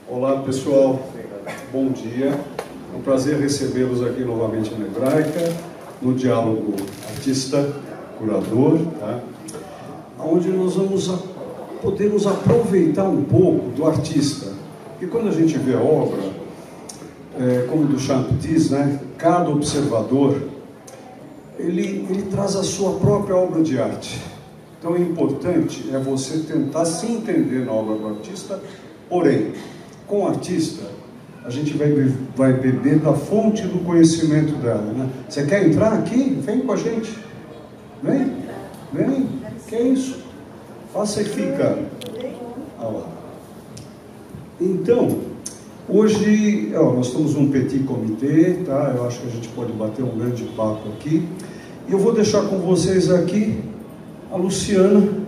Olá pessoal, bom dia. É um prazer recebê-los aqui novamente na Hebraica, no diálogo artista-curador, tá? Onde nós podemos aproveitar um pouco do artista. Porque quando a gente vê a obra, como Duchamp diz, né, cada observador, ele traz a sua própria obra de arte. Então, o importante é você tentar se entender na obra do artista, porém, com o artista, a gente vai beber da fonte do conhecimento dela, né? Você quer entrar aqui? Vem com a gente. Vem. Que é isso? Faça e fica. Lá. Então, hoje, nós estamos num petit comité, tá? Eu acho que a gente pode bater um grande papo aqui. E eu vou deixar com vocês aqui a Luciana,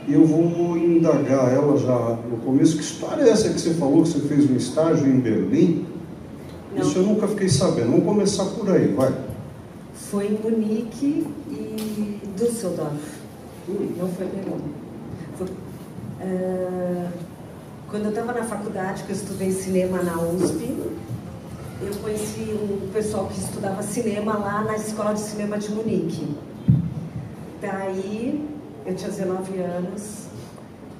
e eu vou indagar ela já no começo. Que história é essa que você falou, que você fez um estágio em Berlim? Não. Isso eu nunca fiquei sabendo. Vamos começar por aí, vai. Foi em Munique e Düsseldorf. Não foi Berlim. Quando eu estava na faculdade, que eu estudei cinema na USP, eu conheci um pessoal que estudava cinema lá na Escola de Cinema de Munique. Daí, eu tinha 19 anos,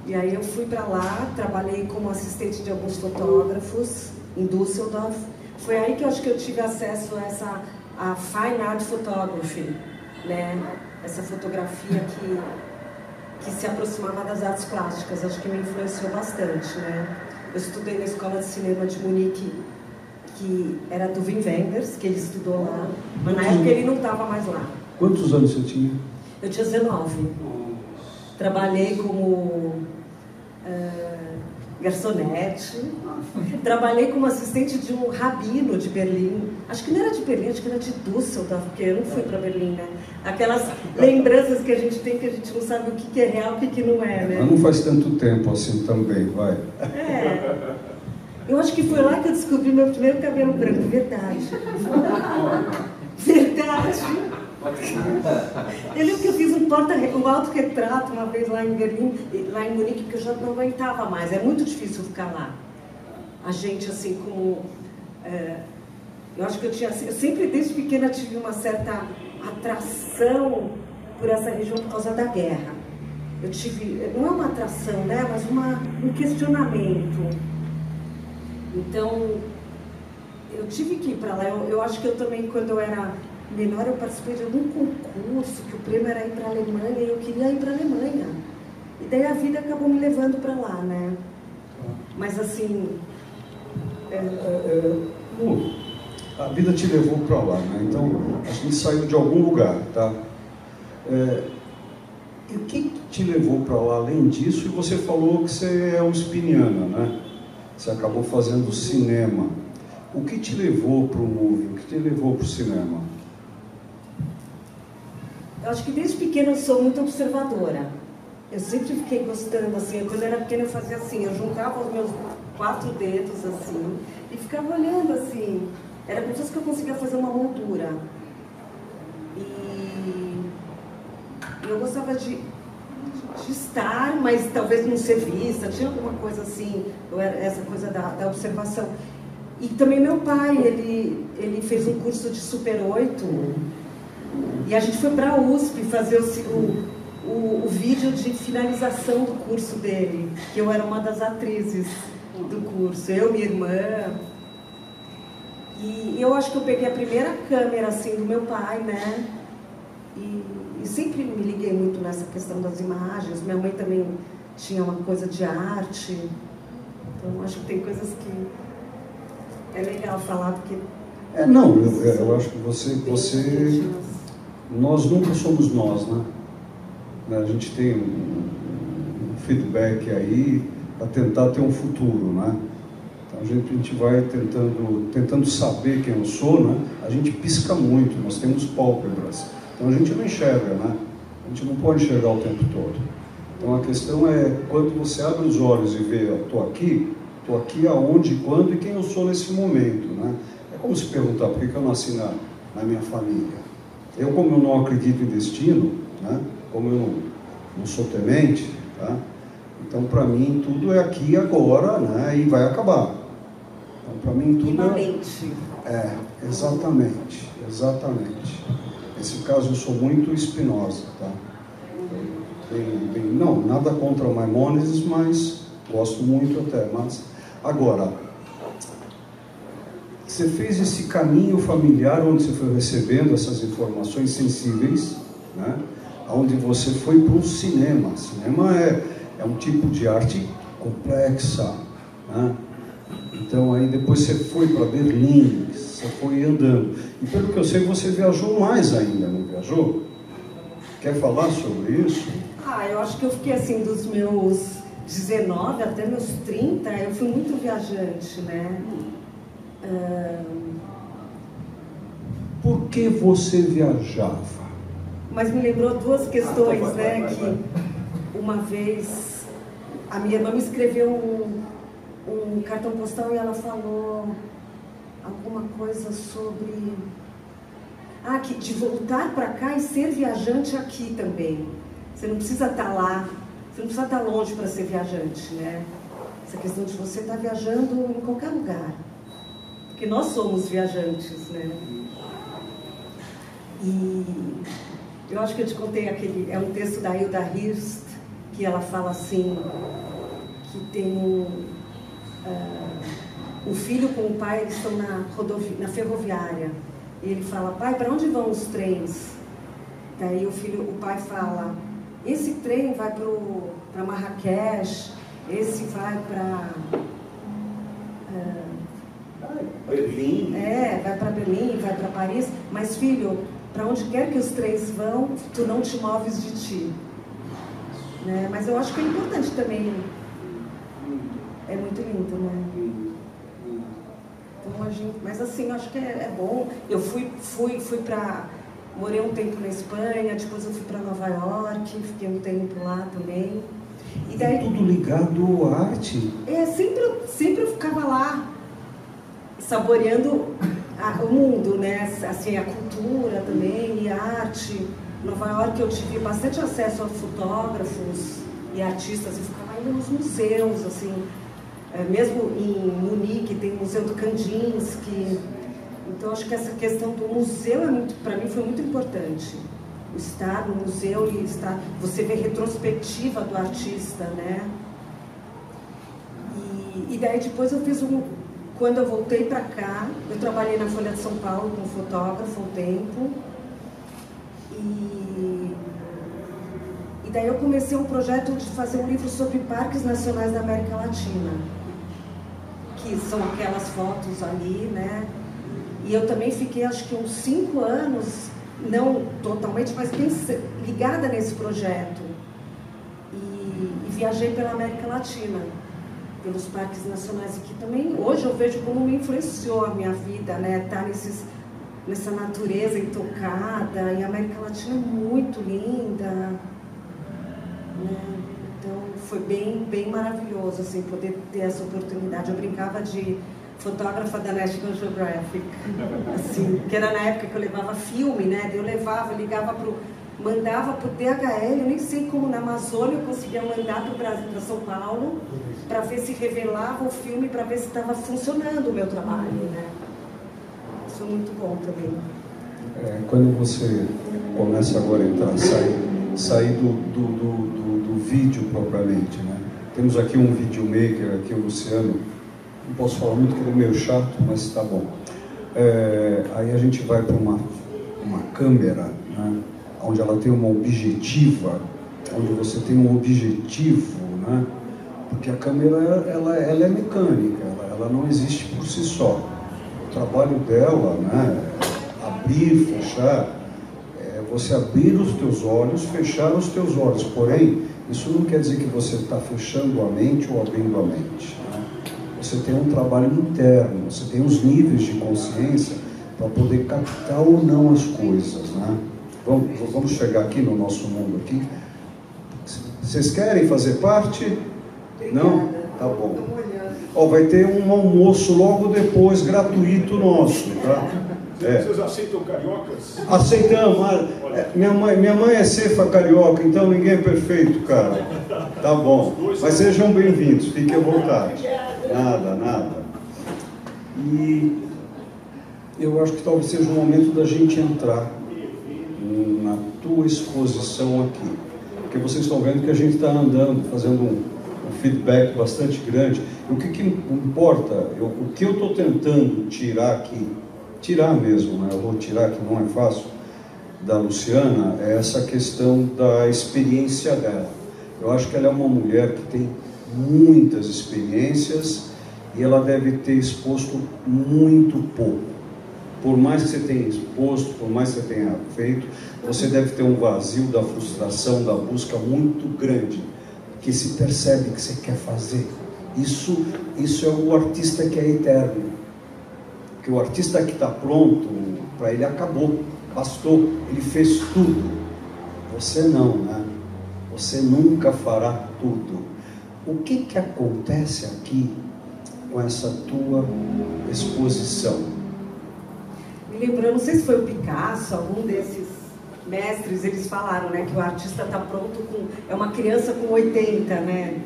e aí eu fui para lá, trabalhei como assistente de alguns fotógrafos em Düsseldorf. Foi aí que eu acho que eu tive acesso a Fine Art Photography, né? Essa fotografia que se aproximava das artes plásticas, acho que me influenciou bastante, né? Eu estudei na Escola de Cinema de Munique, que era do Wim Wenders, que ele estudou lá, mas na época ele não estava mais lá. Quantos anos você tinha? Eu tinha 19. Trabalhei como garçonete, trabalhei como assistente de um rabino de Berlim. Acho que não era de Berlim, acho que era de Düsseldorf, porque eu não fui para Berlim, né? Aquelas lembranças que a gente tem, que a gente não sabe o que é real, o que não é, né? Mas não faz tanto tempo assim também, vai. Eu acho que foi lá que eu descobri meu primeiro cabelo branco, verdade. Verdade. Eu lembro que eu fiz um autorretrato uma vez lá em Berlim, lá em Munique, porque eu já não aguentava mais. É muito difícil ficar lá. A gente, assim, como... eu acho que eu sempre, desde pequena, tive uma certa atração por essa região por causa da guerra. Eu tive, não é uma atração, né, mas um questionamento. Então, eu tive que ir para lá. Eu acho que eu também, quando eu era menor, eu participei de algum concurso, que o prêmio era ir para a Alemanha, e eu queria ir para a Alemanha. E daí a vida acabou me levando para lá, né? Mas assim... A vida te levou para lá, né? Então, a gente saiu de algum lugar, tá? E o que te levou para lá além disso? E você falou que você é uspiniana, né? Você acabou fazendo cinema. O que te levou para o movie? O que te levou para o cinema? Eu acho que desde pequena eu sou muito observadora. Eu sempre fiquei gostando, assim, quando eu era pequena eu fazia assim, eu juntava os meus 4 dedos, assim, e ficava olhando, assim. Era como se eu conseguia fazer uma moldura. E eu gostava de estar, mas talvez não ser vista, tinha alguma coisa assim, essa coisa da observação. E também meu pai, ele fez um curso de Super 8, e a gente foi para a USP fazer o vídeo de finalização do curso dele, que eu era uma das atrizes do curso, eu, minha irmã. E eu acho que eu peguei a primeira câmera assim do meu pai, né? E sempre me liguei muito nessa questão das imagens. Minha mãe também tinha uma coisa de arte. Então acho que tem coisas que é legal falar, porque... eu acho que você... Nós nunca somos nós, né? A gente tem um feedback aí para tentar ter um futuro, né? Então a gente vai tentando saber quem eu sou, né? A gente pisca muito, nós temos pálpebras. Então a gente não enxerga, né? A gente não pode enxergar o tempo todo. Então a questão é, quando você abre os olhos e vê, estou aqui aonde, quando e quem eu sou nesse momento, né? É como se perguntar por que eu nasci na minha família. Como eu não acredito em destino, né? Como eu não sou temente, tá? Então, para mim, tudo é aqui e agora, né? E vai acabar. Então, para mim, tudo imanente. Exatamente, exatamente. Nesse caso, eu sou muito Spinoza, tá? Não, nada contra o Maimônides, mas gosto muito até. Mas, agora, você fez esse caminho familiar onde você foi recebendo essas informações sensíveis, né? Onde você foi para o cinema. Cinema é um tipo de arte complexa, né? Então aí depois você foi para Berlim, você foi andando. E pelo que eu sei, você viajou mais ainda, não viajou? Quer falar sobre isso? Eu acho que eu fiquei assim, dos meus 19 até meus 30, eu fui muito viajante, né? Por que você viajava? Mas me lembrou duas questões, né? Que uma vez a minha irmã me escreveu um cartão postal e ela falou alguma coisa sobre de voltar para cá e ser viajante aqui também. Você não precisa estar lá, você não precisa estar longe para ser viajante, né? Essa questão de você estar viajando em qualquer lugar. Porque nós somos viajantes, né? E eu acho que eu te contei é um texto da Hilda Hirst, que ela fala assim, que tem o filho com o pai, eles estão na ferroviária. E ele fala, pai, para onde vão os trens? Daí o pai fala, esse trem vai para Marrakech, esse vai para Berlim. Vai para Berlim, vai para Paris, mas filho, para onde quer que os trens vão, tu não te moves de ti. Né? Mas eu acho que é importante também, é muito lindo, né? Então, mas assim, eu acho que é bom. Eu fui morei um tempo na Espanha, depois eu fui para Nova York, fiquei um tempo lá também. E daí tudo ligado à arte? Sempre eu ficava lá, saboreando o mundo, né? Assim, a cultura também, e a arte. Nova York eu tive bastante acesso a fotógrafos e artistas, eu ficava indo nos museus, assim. Mesmo em Munique tem o Museu do Kandinsky. Então acho que essa questão do museu para mim foi muito importante. Estar no museu e você vê retrospectiva do artista, né? E daí depois eu fiz quando eu voltei para cá, eu trabalhei na Folha de São Paulo como fotógrafo um tempo. E daí eu comecei um projeto de fazer um livro sobre parques nacionais da América Latina, que são aquelas fotos ali, né? E eu também fiquei, acho que uns 5 anos, não totalmente, mas bem ligada nesse projeto. E viajei pela América Latina, pelos parques nacionais aqui também. Hoje eu vejo como me influenciou a minha vida, né? Estar nessa natureza intocada, e a América Latina é muito linda, né? Então foi bem maravilhoso, assim, poder ter essa oportunidade. Eu brincava de fotógrafa da National Geographic, assim, que era na época que eu levava filme, né? Eu mandava pro DHL, eu nem sei como na Amazônia eu conseguia mandar para São Paulo, para ver se revelava o filme, para ver se estava funcionando o meu trabalho, né? Isso é muito bom também. Quando você começa agora a entrar, sair do vídeo propriamente, né? Temos aqui um videomaker, aqui o Luciano. Não posso falar muito que ele é meio chato, mas tá bom. Aí a gente vai para uma câmera, né, onde ela tem uma objetiva, onde você tem um objetivo, né, porque a câmera ela é mecânica, ela não existe por si só. O trabalho dela, né, abrir, fechar, você abrir os teus olhos, fechar os teus olhos. Porém, isso não quer dizer que você está fechando a mente ou abrindo a mente, né? Você tem um trabalho interno, você tem os níveis de consciência para poder captar ou não as coisas, né? Vamos chegar aqui no nosso mundo aqui. Vocês querem fazer parte? Não? Tá bom. Vai ter um almoço logo depois, gratuito nosso, tá? Vocês aceitam cariocas? Aceitamos. Minha mãe é cefa carioca, então ninguém é perfeito, cara. Tá bom. Mas sejam bem-vindos, fiquem à vontade. Nada. E eu acho que talvez seja o momento da gente entrar na tua exposição aqui. Porque vocês estão vendo que a gente está andando, fazendo um feedback bastante grande. O que importa, o que eu estou tentando tirar aqui, tirar mesmo, né? Eu vou tirar, que não é fácil, da Luciana, é essa questão da experiência dela. Eu acho que ela é uma mulher que tem muitas experiências e ela deve ter exposto muito pouco. Por mais que você tenha exposto, por mais que você tenha feito, você deve ter um vazio da frustração, da busca muito grande, que se percebe que você quer fazer. Isso é o artista que é eterno. Porque o artista que está pronto, para ele acabou, bastou, ele fez tudo. Você não, né? Você nunca fará tudo. O que acontece aqui com essa tua exposição? Me lembrando, não sei se foi o Picasso, algum desses mestres, eles falaram, né, que o artista está pronto é uma criança com 80, né?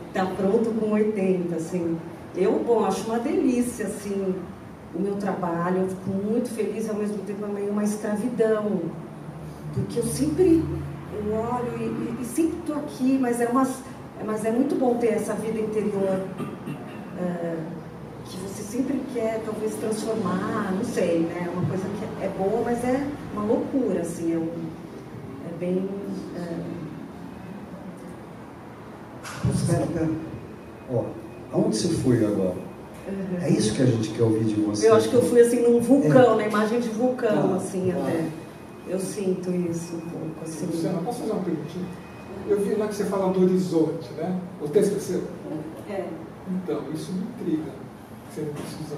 Está pronto com 80, assim. Eu, acho uma delícia, assim, o meu trabalho, eu fico muito feliz, ao mesmo tempo é meio uma escravidão, porque eu sempre olho e sempre estou aqui, mas é muito bom ter essa vida interior, que você sempre quer, talvez, transformar, não sei, né, uma coisa que é boa, mas é uma loucura, assim, é bem... Espera. Ó, aonde você foi agora? É isso que a gente quer ouvir de você. Eu acho que eu fui assim num vulcão, na imagem de vulcão, assim, até. Eu sinto isso um pouco, assim. Luciana, posso fazer uma perguntinha? Eu vi lá que você fala do horizonte, né? O texto é seu? É. Então, isso me intriga. Você não precisa...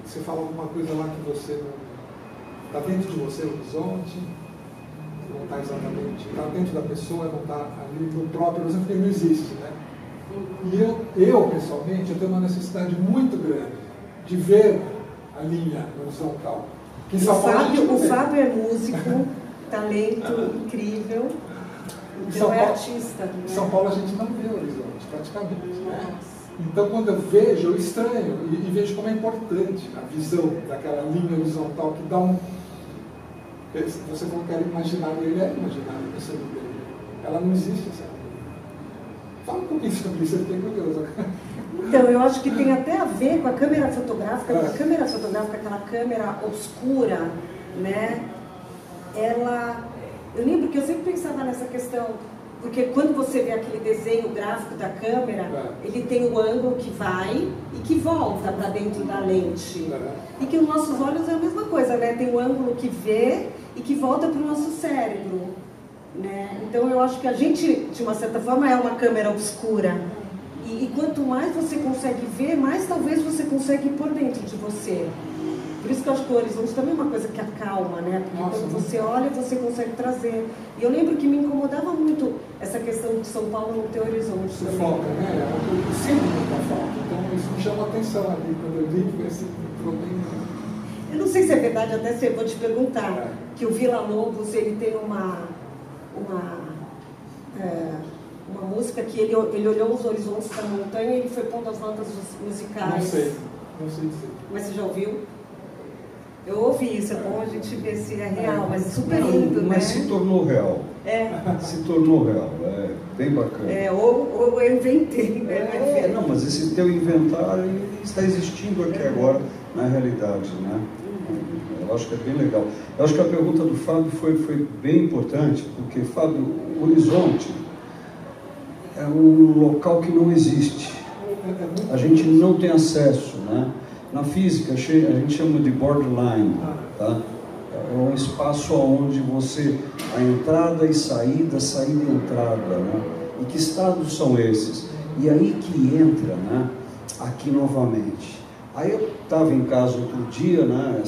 Você fala alguma coisa lá que você não... Está dentro de você o horizonte, não está exatamente... Está dentro da pessoa, não está ali no próprio horizonte, porque não existe, né? E eu, pessoalmente, eu tenho uma necessidade muito grande de ver a linha horizontal. Que o Fábio é músico, talento incrível, então é artista. Né? Em São Paulo a gente não vê o horizonte, praticamente. Né? Então, quando eu vejo, eu estranho e vejo como é importante a visão daquela linha horizontal que dá um... Você falou que era imaginário, ele é imaginário, essa ideia. Ela não existe, essa. Fala um pouquinho sobre isso, eu fiquei curioso. Então, eu acho que tem até a ver com a câmera fotográfica, porque a câmera fotográfica, aquela câmera obscura, né? Eu lembro que eu sempre pensava nessa questão, porque quando você vê aquele desenho gráfico da câmera, ele tem o ângulo que vai e que volta para dentro da lente. E que nos nossos olhos é a mesma coisa, né? Tem o ângulo que vê e que volta para o nosso cérebro. Né? Então eu acho que a gente, de uma certa forma, é uma câmera obscura. E quanto mais você consegue ver, mais talvez você consegue ir por dentro de você. Por isso que eu acho que o horizonte também é uma coisa que acalma, né? Porque quando você olha, você consegue trazer. E eu lembro que me incomodava muito essa questão de São Paulo não ter horizonte. Isso falta, né? Sempre muita falta. Então isso me chama a atenção ali, quando eu vi esse problema. Eu não sei se é verdade, até se eu vou te perguntar, que o Vila Lobos, ele tem uma música que ele olhou os horizontes da montanha e ele foi pondo as notas musicais. Não sei dizer. Mas você já ouviu? Eu ouvi isso, é bom a gente ver se é real, mas é super lindo, né? Mas se tornou real. Se tornou real, é bem bacana. Ou eu inventei, né? Não, mas esse teu inventário ele está existindo aqui agora, na realidade, né? Eu acho que é bem legal. Eu acho que a pergunta do Fábio foi bem importante, porque, Fábio, o horizonte é um local que não existe. A gente não tem acesso, né? Na física, a gente chama de borderline, tá? É um espaço onde a entrada e saída e entrada, né? E que estados são esses? E aí que entra, né? Aqui novamente. Aí eu estava em casa outro dia, né?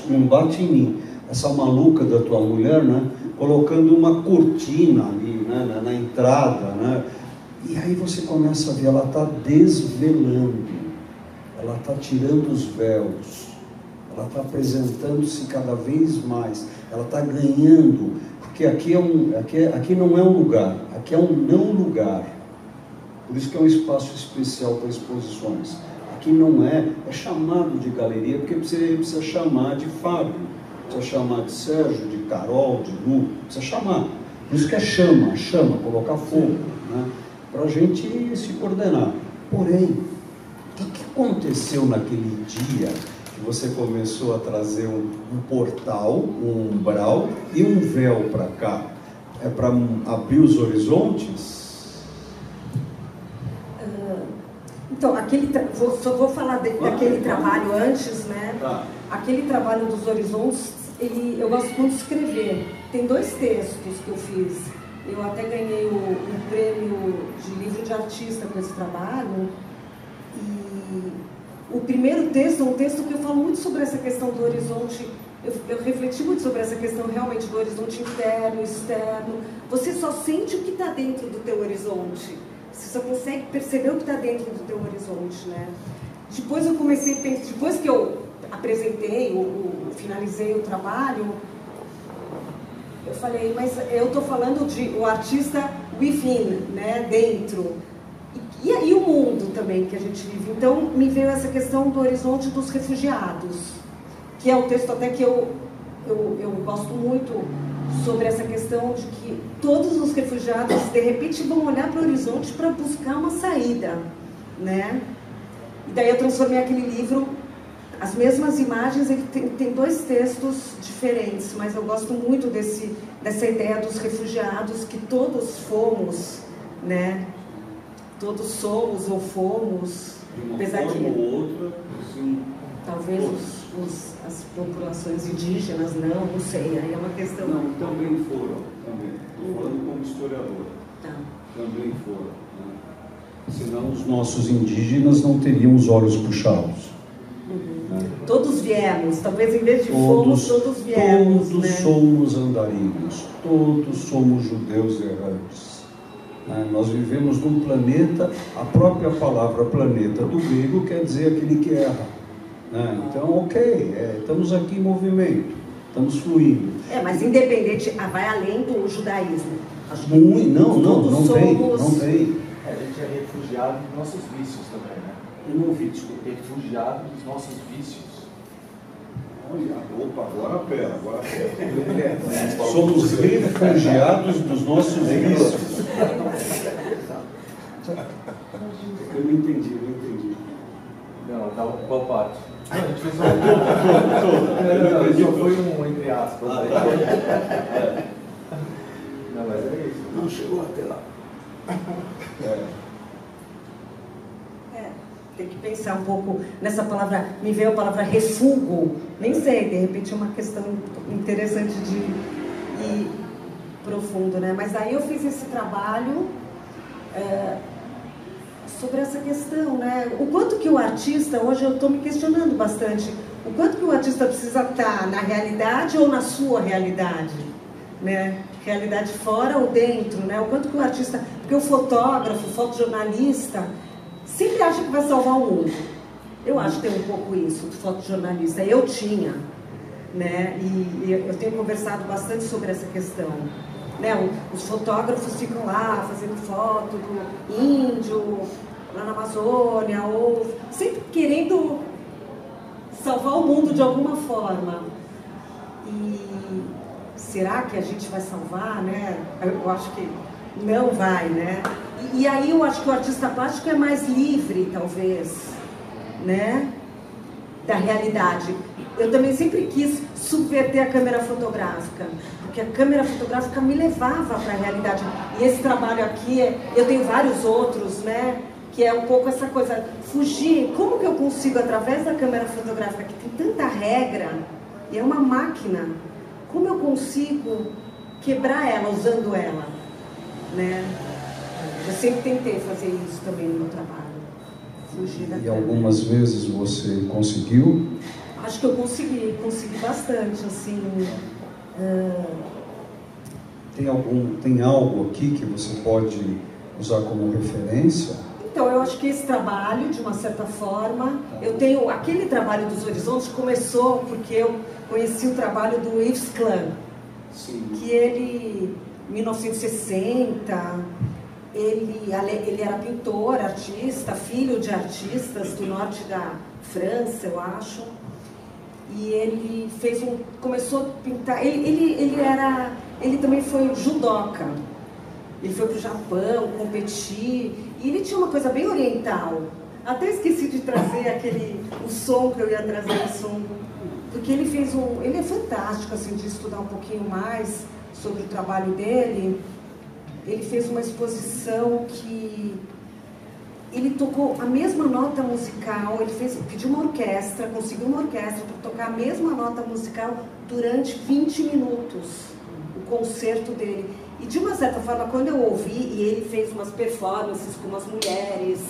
Não bate em mim, essa maluca da tua mulher, né? Colocando uma cortina ali, né? Na entrada, né? E aí você começa a ver, ela está desvelando, ela está tirando os véus, ela está apresentando-se cada vez mais, ela está ganhando, porque aqui não é um lugar, aqui é um não lugar, por isso que é um espaço especial para exposições. Aqui não é chamado de galeria, porque você precisa chamar de Fábio, precisa chamar de Sérgio, de Carol, de Lu, precisa chamar. Por isso que é chama, colocar fogo, né? Para a gente se coordenar. Porém, o que aconteceu naquele dia que você começou a trazer um portal, um umbral e um véu para cá? É para abrir os horizontes? Então, só vou falar daquele trabalho antes, né? Tá. Aquele trabalho dos horizontes, eu gosto muito de escrever. Tem 2 textos que eu fiz. Eu até ganhei o prêmio de livro de artista com esse trabalho. E o primeiro texto é um texto que eu falo muito sobre essa questão do horizonte. Eu refleti muito sobre essa questão realmente do horizonte interno, externo. Você só sente o que está dentro do teu horizonte. Você só consegue perceber o que está dentro do teu horizonte, né? Depois eu comecei a pensar, depois que eu apresentei, finalizei o trabalho, eu falei, mas eu estou falando de o artista within, né? Dentro. E aí o mundo também que a gente vive. Então me veio essa questão do horizonte dos refugiados, que é um texto até que eu gosto muito, sobre essa questão de que todos os refugiados, de repente, vão olhar para o horizonte para buscar uma saída, né? E daí eu transformei aquele livro, as mesmas imagens, ele tem 2 textos diferentes, mas eu gosto muito dessa ideia dos refugiados, que todos fomos, né? Todos somos ou fomos, apesar que... De uma forma ou outra, assim... Talvez as populações indígenas não sei, aí é uma questão... Não, também foram, também. Estou falando como historiador. Tá. Também foram. Né? Senão os nossos indígenas não teriam os olhos puxados. Uhum. Né? Todos viemos, talvez em vez de fomos, todos viemos. Todos, né? Somos andarilhos, todos somos judeus errantes. Né? Nós vivemos num planeta, a própria palavra planeta do grego quer dizer aquele que erra. Então, ok, estamos aqui em movimento, estamos fluindo. Mas independente, vai além do judaísmo. Acho que não tem. A gente é refugiado dos nossos vícios também, né? Eu não ouvi, desculpa. Refugiado dos nossos vícios. Opa, agora pera. Somos refugiados dos nossos vícios. Eu não entendi. Não, tá qual parte? A gente fez Só foi um entre aspas. Não, mas é isso. Não chegou até lá. Tem que pensar um pouco nessa palavra, me veio a palavra refúgio, nem sei, de repente é uma questão interessante de ir profundo, né? Mas aí eu fiz esse trabalho sobre essa questão, né? O quanto que o artista, hoje eu estou me questionando bastante, o quanto que o artista precisa estar na realidade ou na sua realidade, né? Realidade fora ou dentro, né? O quanto que o artista, porque o fotógrafo, o fotojornalista, sempre acha que vai salvar o mundo. Eu acho que tem um pouco isso, do fotojornalista. Eu tinha, né? E eu tenho conversado bastante sobre essa questão. Né? Os fotógrafos ficam lá fazendo foto do índio, lá na Amazônia, ou sempre querendo salvar o mundo de alguma forma. E será que a gente vai salvar, né? Eu acho que não vai, né? E aí eu acho que o artista plástico é mais livre, talvez, né? Da realidade. Eu também sempre quis subverter a câmera fotográfica, porque a câmera fotográfica me levava para a realidade. E esse trabalho aqui, eu tenho vários outros, né? Que é um pouco essa coisa, fugir. Como que eu consigo, através da câmera fotográfica, que tem tanta regra, e é uma máquina, como eu consigo quebrar ela usando ela, né? Eu sempre tentei fazer isso também no meu trabalho. Fugir da câmera. E algumas vezes você conseguiu? Acho que eu consegui bastante, assim. Tem algo aqui que você pode usar como referência? Então, eu acho que esse trabalho, de uma certa forma, eu tenho... Aquele trabalho dos Horizontes começou porque eu conheci o trabalho do Yves Klein, que ele, em 1960, ele era pintor, artista, filho de artistas do norte da França, eu acho, e ele começou a pintar, ele também foi judoca, ele foi para o Japão competir, e ele tinha uma coisa bem oriental. Até esqueci de trazer o som que eu ia trazer, o som, porque ele é fantástico, assim, de estudar um pouquinho mais sobre o trabalho dele. Ele fez uma exposição que ele tocou a mesma nota musical, pediu uma orquestra, conseguiu uma orquestra para tocar a mesma nota musical durante 20 minutos, o concerto dele. E de uma certa forma, quando eu ouvi, e ele fez umas performances com umas mulheres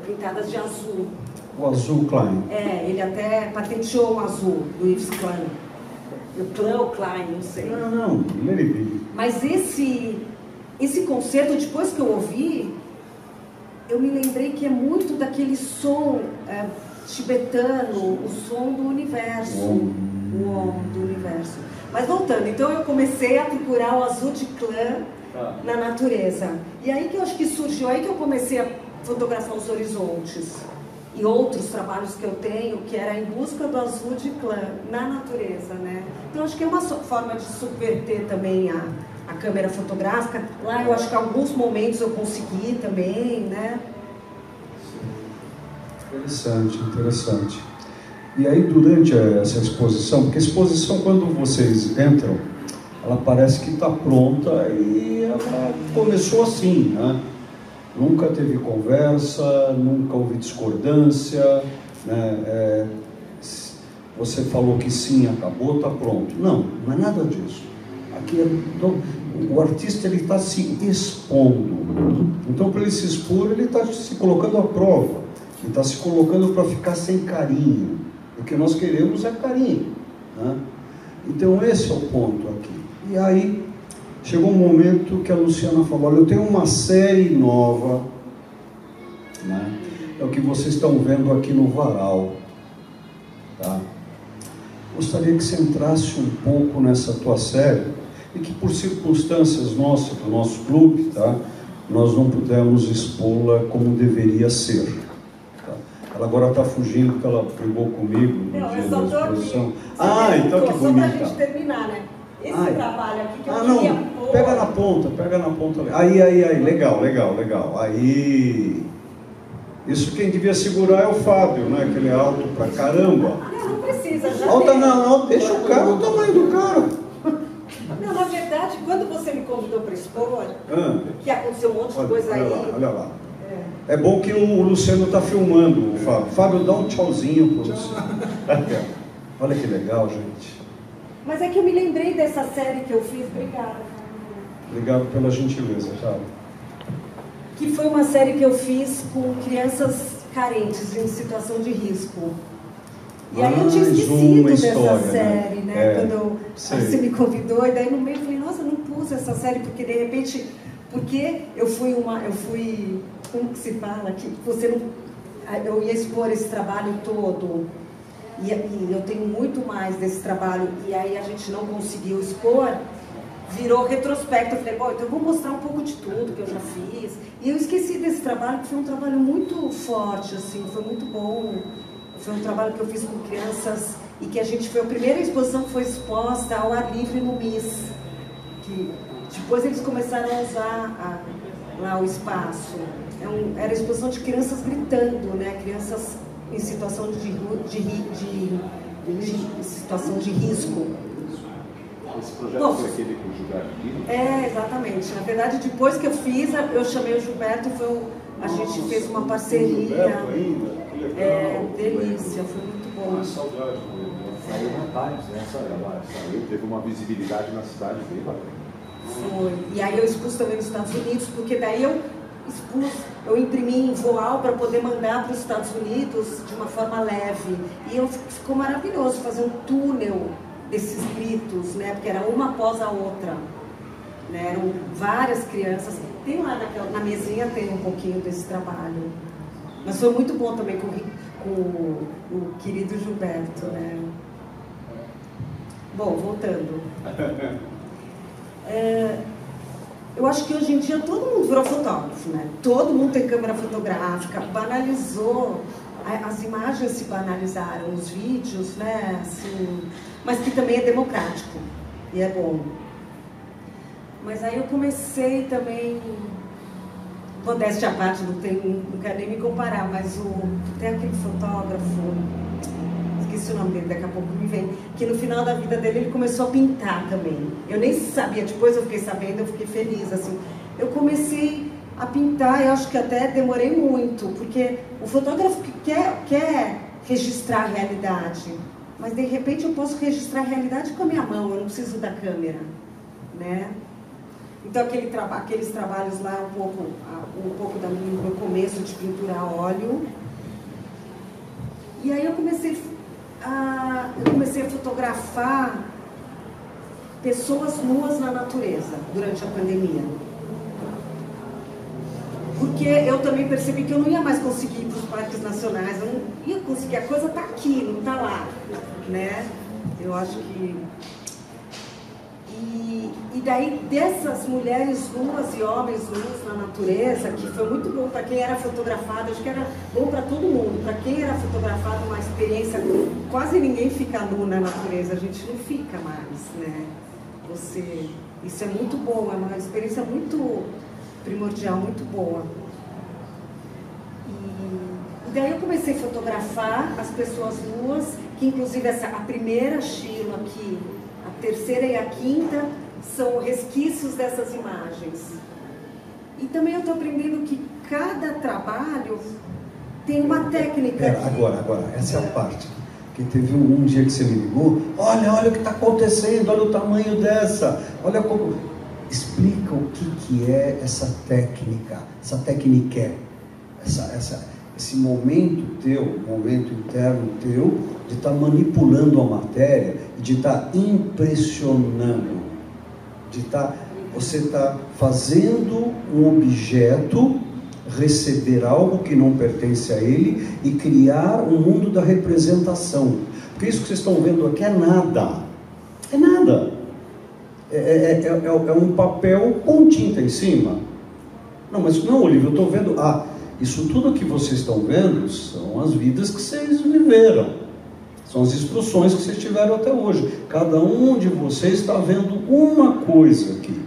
pintadas de azul. O azul Klein. Ele até patenteou um azul do Yves Klein. O Klein ou Klein, não sei. Não, ele. Mas esse concerto, depois que eu ouvi, eu me lembrei que é muito daquele som tibetano, o som do universo, o Om do universo. Mas voltando, então eu comecei a procurar o azul de Klein na natureza. E aí que eu acho que surgiu, aí que eu comecei a fotografar os horizontes. E outros trabalhos que eu tenho, que era em busca do azul de Klein na natureza, né? Então acho que é uma forma de subverter também a câmera fotográfica. Lá eu acho que em alguns momentos eu consegui também, né? Interessante. E aí, durante essa exposição, porque a exposição, quando vocês entram, ela parece que está pronta e ela começou assim, né? Nunca teve conversa, nunca houve discordância, né? Você falou que sim, acabou, está pronto. Não é nada disso. Aqui o artista está se expondo. Então, para ele se expor, ele está se colocando à prova. Ele está se colocando para ficar sem carinho. O que nós queremos é carinho, né? Então, esse é o ponto aqui. E aí, chegou um momento que a Luciana falou: olha, eu tenho uma série nova, né? É o que vocês estão vendo aqui no varal, tá? Gostaria que você entrasse um pouco nessa tua série, e que por circunstâncias nossas, do nosso clube, tá? Nós não pudemos expô-la como deveria ser. Tá? Ela agora está fugindo porque ela brigou comigo no dia da exposição. Então que bonita. Só para a gente terminar, né? Esse trabalho aqui que eu queria pôr... Pega na ponta. Aí, legal. Aí... Isso quem devia segurar é o Fábio, né? Que ele é alto pra caramba. Não precisa, já não, deixa o cara, o tamanho do cara. Não, na verdade, quando você me convidou para expor, que aconteceu um monte de coisa aí... Olha lá. É bom que o Luciano está filmando o Fábio. Fábio, dá um tchauzinho pro Luciano. Olha que legal, gente. Mas é que eu me lembrei dessa série que eu fiz, obrigada. Obrigado pela gentileza, cara. Que foi uma série que eu fiz com crianças carentes, em situação de risco. E aí eu tinha esquecido dessa série, né? Quando você me convidou, e daí no meio eu falei, nossa, não pus essa série, porque de repente, como que se fala? Que eu ia expor esse trabalho todo. E eu tenho muito mais desse trabalho, e aí a gente não conseguiu expor, virou retrospecto. Eu falei, bom, então eu vou mostrar um pouco de tudo que eu já fiz. E eu esqueci desse trabalho, que foi um trabalho muito forte, assim, foi muito bom. Foi um trabalho que eu fiz com crianças, e que a primeira exposição foi exposta ao ar livre no MIS, que depois eles começaram a usar lá o espaço. Era a exposição de crianças gritando, né? Crianças em situação situação de risco. Esse projeto foi aquele com o Gilberto? Exatamente. Na verdade, depois que eu fiz, eu chamei o Gilberto e a gente fez uma parceria. Delícia, foi muito bom. Saudade. Saiu na Times, né? Saiu, teve uma visibilidade na cidade bem bacana. Foi. E aí eu expus também nos Estados Unidos, porque daí eu imprimi em voal para poder mandar para os Estados Unidos de uma forma leve. E ficou maravilhoso fazer um túnel desses gritos, né? Porque era uma após a outra. né? Eram várias crianças. Tem lá na mesinha, tem um pouquinho desse trabalho. Mas foi muito bom também com o querido Gilberto, né? Bom, voltando. Eu acho que hoje em dia todo mundo virou fotógrafo, né? Todo mundo tem câmera fotográfica, banalizou, as imagens se banalizaram, os vídeos, né? Assim, mas que também é democrático e é bom. Mas aí eu comecei também, modéstia à parte, não quero nem me comparar, mas tem aquele fotógrafo, esqueci o nome dele, daqui a pouco me vem, que no final da vida dele ele começou a pintar também. Eu nem sabia, depois eu fiquei sabendo, eu fiquei feliz, assim. Eu comecei a pintar, eu acho que até demorei muito, porque o fotógrafo que quer registrar a realidade, mas de repente eu posso registrar a realidade com a minha mão, eu não preciso da câmera, né? Então aqueles trabalhos lá, um pouco do meu começo de pintura a óleo. E aí eu comecei a fotografar pessoas nuas na natureza durante a pandemia. Porque eu também percebi que eu não ia mais conseguir ir para os parques nacionais, eu não ia conseguir, a coisa está aqui, não está lá, né? Eu acho que... E daí dessas mulheres nuas e homens nus na natureza, que foi muito bom para quem era fotografado, acho que era bom para todo mundo, para quem era fotografado, uma experiência, quase ninguém fica nu na natureza, a gente não fica mais, né? Isso é muito bom, é uma experiência muito primordial, muito boa. E daí eu comecei a fotografar as pessoas nuas, que inclusive a primeira Chilo aqui, a terceira e a quinta, são resquícios dessas imagens. E também eu estou aprendendo que cada trabalho tem uma técnica. Agora, essa é a parte. Que teve um dia que você me ligou, olha o que está acontecendo, olha o tamanho dessa, olha como... Explica o que é essa técnica, esse momento teu, momento interno teu, de estar manipulando a matéria, de estar impressionando, você está fazendo um objeto receber algo que não pertence a ele e criar um mundo da representação. Porque isso que vocês estão vendo aqui é nada. É um papel com tinta em cima. Não, mas não, Olívio, eu estou vendo... isso tudo que vocês estão vendo são as vidas que vocês viveram. São as instruções que vocês tiveram até hoje. Cada um de vocês está vendo uma coisa aqui.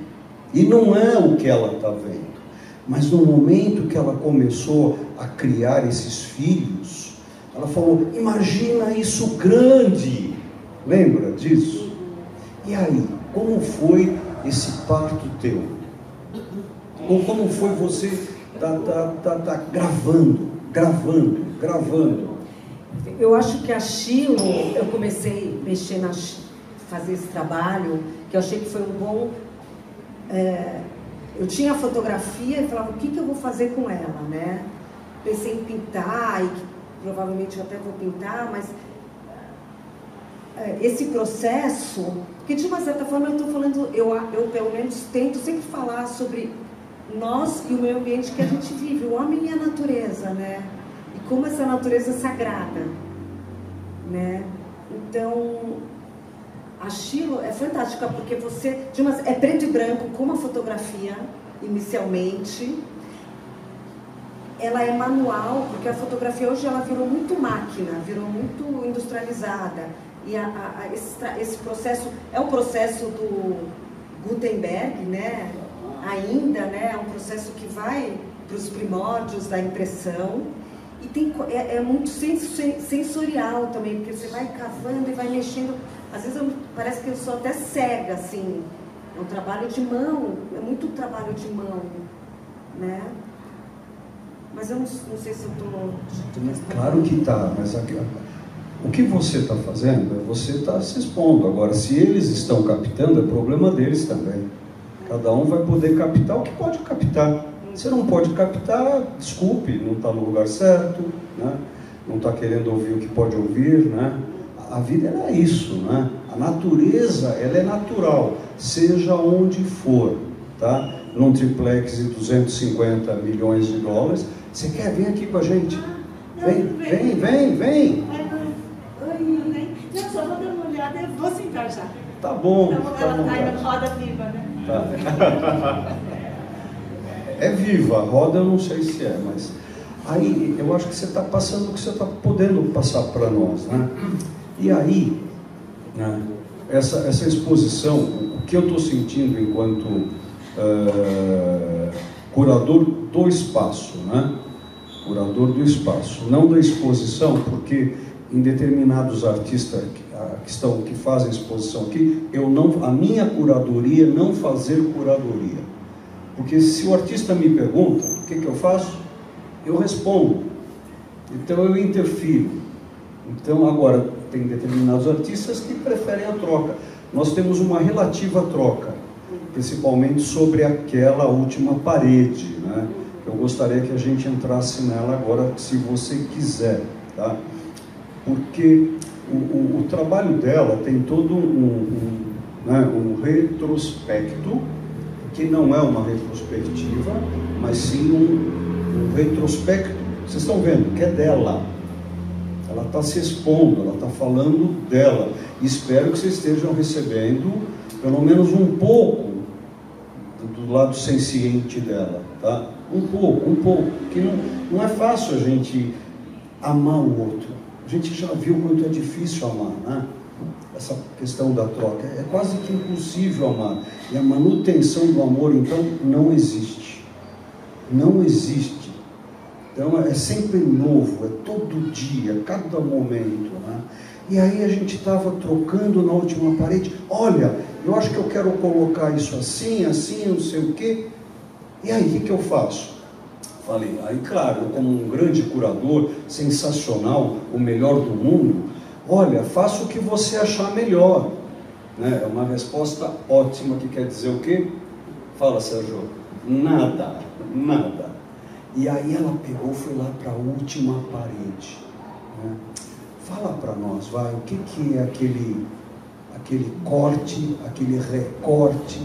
E não é o que ela está vendo. Mas no momento que ela começou a criar esses filhos, ela falou, imagina isso grande. Lembra disso? E aí, como foi esse parto teu? Ou como foi você tá gravando? Eu acho que a Chilo, eu comecei a mexer fazer esse trabalho, que eu achei que foi um bom... eu tinha a fotografia e falava, o que eu vou fazer com ela, né? Pensei em pintar, e que provavelmente eu até vou pintar, mas esse processo, porque de uma certa forma eu estou falando, eu pelo menos tento sempre falar sobre nós e o meio ambiente que a gente vive, o homem e a natureza, né? E como essa natureza é sagrada, né? Então, a Chilo é fantástica, porque é preto e branco, como a fotografia, inicialmente. Ela é manual, porque a fotografia hoje ela virou muito máquina, virou muito industrializada. E esse processo é o processo do Gutenberg, né? Ainda, né? É um processo que vai para os primórdios da impressão. E é muito sensorial também, porque você vai cavando e vai mexendo. Às vezes parece que eu sou até cega, assim. É um trabalho de mão, é muito trabalho de mão, né? Mas eu não sei se eu estou... Claro que está, mas o que você está fazendo, você está se expondo. Agora, se eles estão captando, é problema deles também. Cada um vai poder captar o que pode captar. Você não pode captar, desculpe, não está no lugar certo, né? Não está querendo ouvir o que pode ouvir, né? A vida é isso, né? A natureza, ela é natural, seja onde for. tá? Num triplex de 250 milhões de dólares. Você quer? Vem aqui com a gente. Vem. Oi, eu só vou dar uma olhada, eu vou sentar já. Tá bom. Então, ela tá aí na roda viva, né? Tá. É viva, a roda eu não sei se é, mas... Aí, eu acho que você está passando o que você está podendo passar para nós, né? E aí, né, essa exposição, o que eu estou sentindo enquanto curador do espaço, né? Curador do espaço, não da exposição, porque em determinados artistas que fazem exposição aqui, a minha curadoria é não fazer curadoria. Porque se o artista me pergunta, o que eu faço? Eu respondo. Então eu interfiro. Então agora, tem determinados artistas que preferem a troca. Nós temos uma relativa troca, principalmente sobre aquela última parede, né? Eu gostaria que a gente entrasse nela agora, se você quiser, tá? Porque o trabalho dela tem todo um retrospecto, que não é uma retrospectiva, mas sim um retrospecto. Vocês estão vendo que é dela. Ela está se expondo, ela está falando dela. E espero que vocês estejam recebendo pelo menos um pouco do lado senciente dela, tá? Um pouco, que não é fácil a gente amar o outro. A gente já viu quanto é difícil amar, né? Essa questão da troca, é quase que impossível amar. E a manutenção do amor, então, não existe. Não existe. Então, é sempre novo, é todo dia, cada momento, né? E aí a gente estava trocando na última parede. Olha, eu acho que eu quero colocar isso assim, não sei o quê. E aí, o que eu faço? Falei, aí claro, eu como um grande curador, sensacional, o melhor do mundo, olha, faça o que você achar melhor. Né? É uma resposta ótima, que quer dizer o quê? Fala, Sérgio. Nada. E aí ela pegou, foi lá para a última parede. Né? Fala para nós, vai, o que é aquele corte, aquele recorte?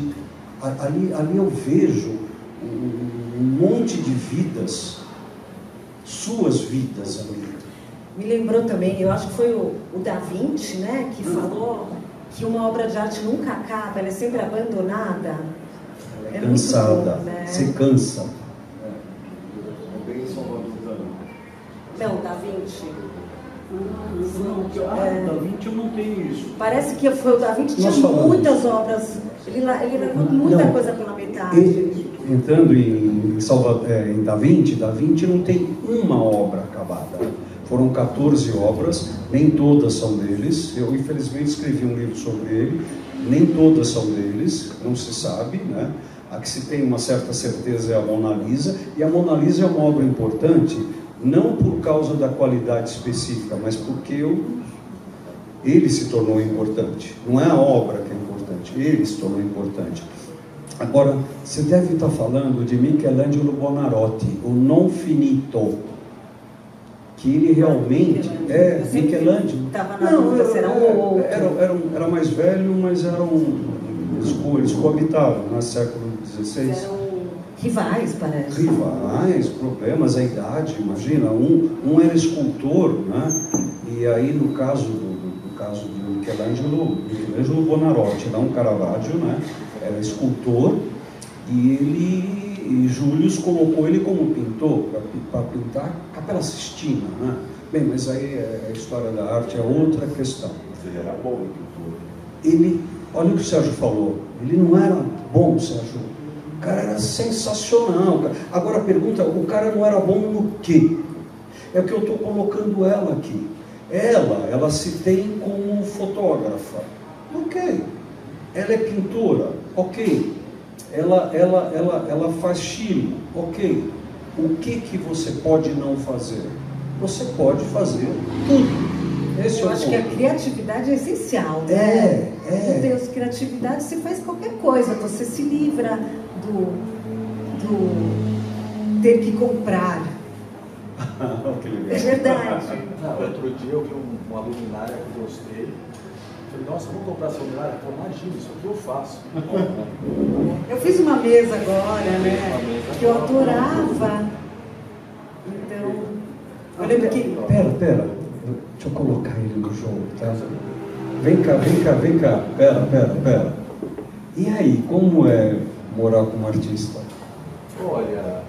Ali eu vejo um monte de vidas, suas vidas ali. Me lembrou também, eu acho que foi o Da Vinci, né, que falou que uma obra de arte nunca acaba, ela é sempre abandonada. Ela é cansada, bom, né? Você cansa. Não, Da Vinci. Da Vinci eu não tenho isso. Parece que foi o Da Vinci, tinha muitas obras, ele levou muita coisa pela metade. Entrando em Da Vinci não tem uma obra acabada. Foram 14 obras, nem todas são deles. Eu, infelizmente, escrevi um livro sobre ele, nem todas são deles, não se sabe, né? A que se tem uma certa certeza é a Mona Lisa, e a Mona Lisa é uma obra importante, não por causa da qualidade específica, mas porque ele se tornou importante. Não é a obra que é importante, ele se tornou importante. Agora, você deve estar falando de Michelangelo Buonarroti, o Non Finito, que ele realmente é Michelangelo. Estava na dúvida, será um ou outro. Era mais velho, mas eles coabitavam no século XVI. Eram rivais, parece. Rivais, problemas, a idade, imagina. Um era escultor, né? E aí no caso do Michelangelo Buonarroti, não Caravaggio, né? Era escultor, e Júlio colocou ele como pintor, para pintar Capela Sistina, né? Bem, mas aí a história da arte é outra questão. Ele era bom pintor. Olha o que o Sérgio falou, ele não era bom, Sérgio. O cara era sensacional. Agora a pergunta, o cara não era bom no quê? É o que eu estou colocando ela aqui. Ela se tem como fotógrafa. Ok. Ela é pintora. Ok. Ela faz estilo. Ok. O que você pode não fazer? Você pode fazer tudo. Eu acho que a criatividade é essencial, né? Não tem criatividade, você faz qualquer coisa, você se livra do ter que comprar. Que legal. É verdade. Outro dia eu vi uma luminária que eu gostei, falei, nossa, vamos comprar celular? Pô, imagina, isso aqui eu faço. Eu fiz uma mesa agora, né? Que eu adorava. Então, eu lembro que... Pera. Deixa eu colocar ele no jogo, tá? Vem cá. Pera. E aí, como é morar com um artista? Olha,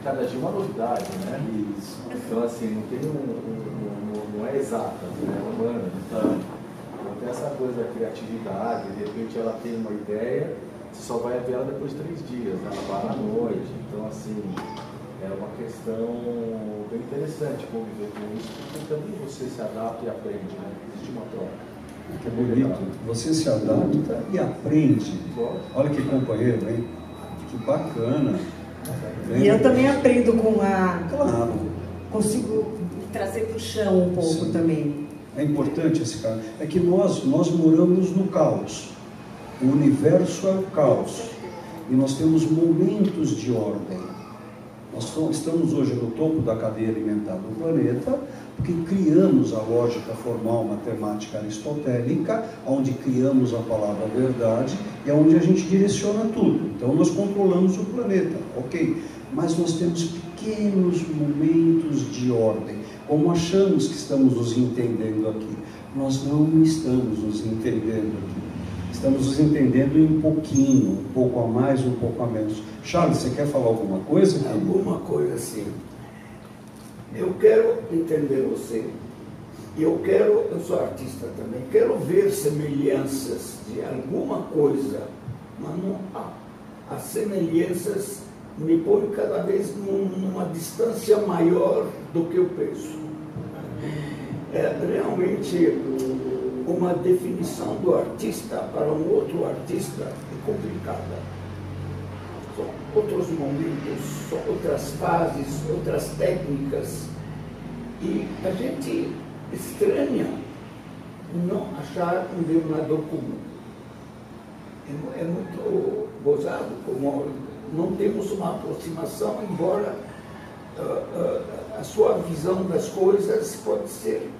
cada dia uma novidade, né? Isso. Então, assim, não tem não é exata, né? É humana. Então tem essa coisa da criatividade, de repente ela tem uma ideia, você só vai ver ela depois de 3 dias, né? Ela vai à noite. Então, assim, é uma questão bem interessante conviver com isso, porque também você se adapta e aprende, né? Existe uma troca. Que bonito. Você se adapta e aprende. Olha que companheiro, hein? Que bacana. E eu também aprendo com a... Claro. Consigo trazer para o chão um pouco. Sim. Também. É importante esse caso. É que nós moramos no caos. O universo é o caos. E nós temos momentos de ordem. Nós estamos hoje no topo da cadeia alimentar do planeta, porque criamos a lógica formal matemática aristotélica, onde criamos a palavra verdade, e é onde a gente direciona tudo. Então nós controlamos o planeta, ok? Mas nós temos pequenos momentos de ordem, como achamos que estamos nos entendendo aqui. Nós não estamos nos entendendo aqui. Estamos nos entendendo em um pouquinho, um pouco a mais, um pouco a menos. Charles, você quer falar alguma coisa? Alguma coisa assim. Eu quero entender você. Eu sou artista também, quero ver semelhanças de alguma coisa, mas não há. As semelhanças me põem cada vez numa distância maior do que eu penso. É realmente uma definição do artista para um outro artista é complicada. São outros momentos, são outras fases, outras técnicas. E a gente estranha não achar um denominador comum. É muito gozado, como não temos uma aproximação, embora a sua visão das coisas pode ser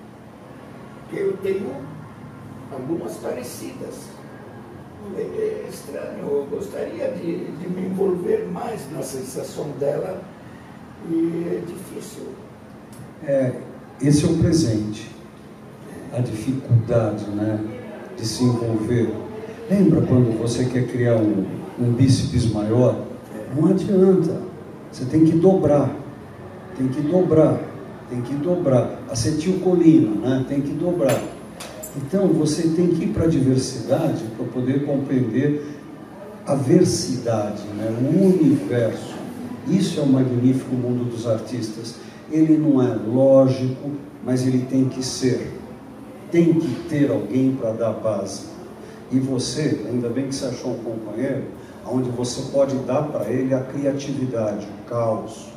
que eu tenho algumas parecidas. É estranho, eu gostaria de me envolver mais na sensação dela e é difícil. Esse é o presente, a dificuldade, né, de se envolver. Lembra quando você quer criar um bíceps maior? Não adianta, você tem que dobrar, acetilcolina, né? Tem que dobrar. Então você tem que ir para a diversidade para poder compreender a versidade, né? O universo. Isso é o magnífico mundo dos artistas. Ele não é lógico, mas ele tem que ser. Tem que ter alguém para dar base. E você, ainda bem que você achou um companheiro, onde você pode dar para ele a criatividade, o caos.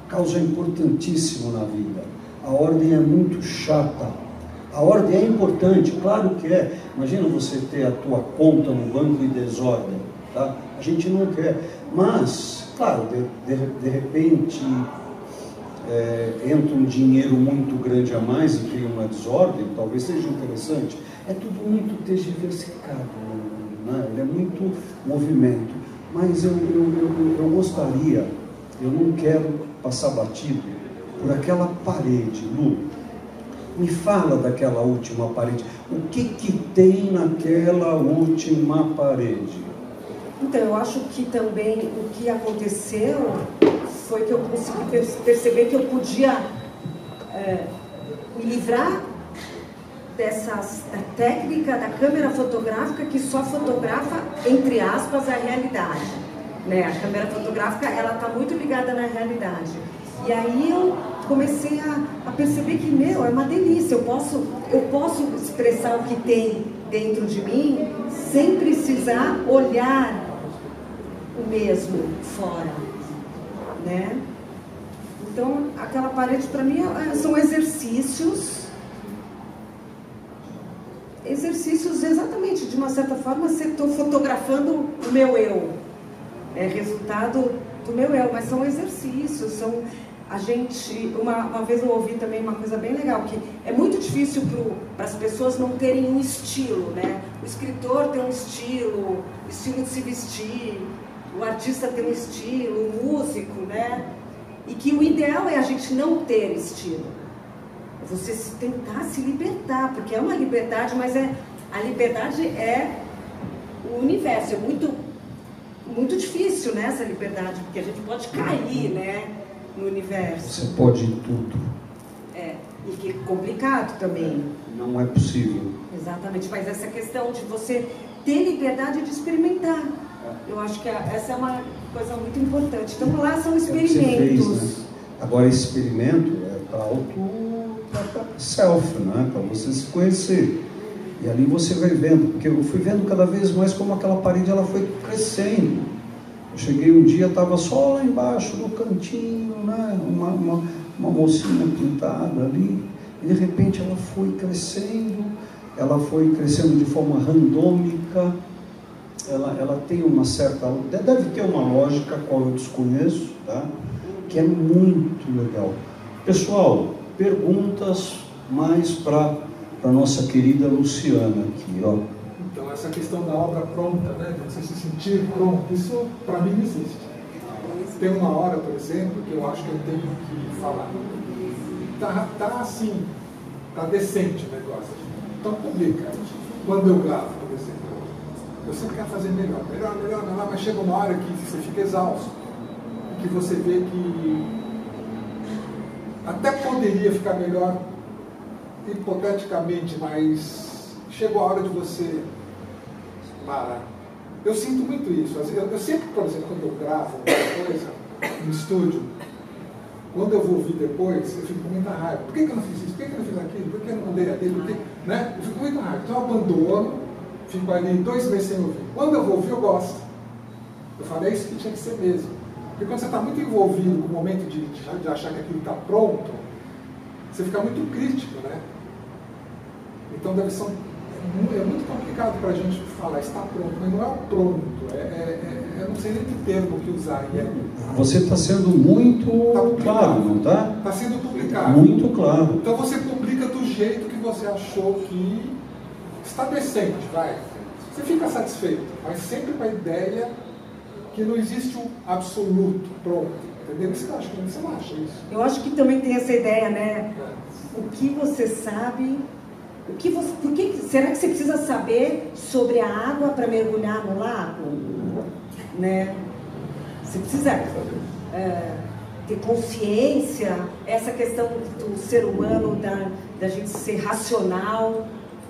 O caos é importantíssimo na vida. A ordem é muito chata. A ordem é importante, claro que é. Imagina você ter a tua conta no banco em desordem, tá? A gente não quer. Mas, claro, de repente entra um dinheiro muito grande a mais e cria uma desordem, talvez seja interessante. É tudo muito diversificado, né? Ele é muito movimento. Mas eu gostaria, eu não quero passar batido por aquela parede, Lu. Me fala daquela última parede. O que tem naquela última parede? Então, eu acho que também o que aconteceu foi que eu consegui perceber que eu podia me livrar da técnica da câmera fotográfica que só fotografa, entre aspas, a realidade. Né? A câmera fotográfica, ela está muito ligada na realidade. E aí eu comecei a perceber que, é uma delícia, eu posso expressar o que tem dentro de mim sem precisar olhar o mesmo fora, né? Então, aquela parede para mim são exercícios exatamente, de uma certa forma, se estou fotografando o meu eu, é resultado do meu eu, mas são exercícios, a gente, uma vez eu ouvi também uma coisa bem legal, que é muito difícil para as pessoas não terem um estilo, né? O escritor tem um estilo de se vestir, o artista tem um estilo, o músico, né? E que o ideal é a gente não ter estilo. Você tentar se libertar, porque é uma liberdade, mas a liberdade é o universo. É muito difícil, né, essa liberdade, porque a gente pode cair, né, no universo. Você pode ir tudo. E que é complicado também. Não é possível. Exatamente, mas essa questão de você ter liberdade de experimentar. Eu acho que essa é uma coisa muito importante. Então lá são experimentos. Fez, né? Agora, experimento é para self, né? Para você se conhecer. E ali você vai vendo, porque eu fui vendo cada vez mais como aquela parede ela foi crescendo. Eu cheguei um dia, estava só lá embaixo, no cantinho, né? Uma mocinha pintada ali, e de repente ela foi crescendo de forma randômica. Ela tem uma certa, deve ter uma lógica, qual eu desconheço, tá? Que é muito legal. Pessoal, perguntas mais para a nossa querida Luciana aqui, ó. Então, essa questão da obra pronta, né, de você se sentir pronto, isso para mim não existe. Tem uma hora, por exemplo, que eu acho que eu tenho que falar. Tá assim, tá decente o negócio. Então publica. Quando eu gravo, por exemplo, eu sempre quero fazer melhor, mas chega uma hora que você fica exausto, que você vê que até poderia ficar melhor hipoteticamente, mas chegou a hora de você parar. Eu sinto muito isso. Eu sempre, por exemplo, quando eu gravo alguma coisa no estúdio, quando eu vou ouvir depois, eu fico com muita raiva. Por que eu não fiz isso? Por que eu não fiz aquilo? Por que eu não mandei aquilo? Né? Eu fico com muita raiva. Então eu abandono, fico ali 2 meses sem ouvir. Quando eu vou ouvir, eu gosto. Eu falo, é isso que tinha que ser mesmo. Porque quando você está muito envolvido com o momento de achar que aquilo está pronto, você fica muito crítico, né? Então é muito complicado para a gente falar, está pronto, mas não é o pronto, eu não sei nem que termo que usar. Você está sendo muito claro, não está? Está sendo publicado. Muito claro. Então você publica do jeito que você achou que está decente, vai. Você fica satisfeito, mas sempre com a ideia que não existe um absoluto pronto. Entendeu? Você não acha isso? Eu acho que também tem essa ideia, né? O que você sabe... será que você precisa saber sobre a água para mergulhar no lago? Né? Você precisa ter consciência, essa questão do ser humano, da gente ser racional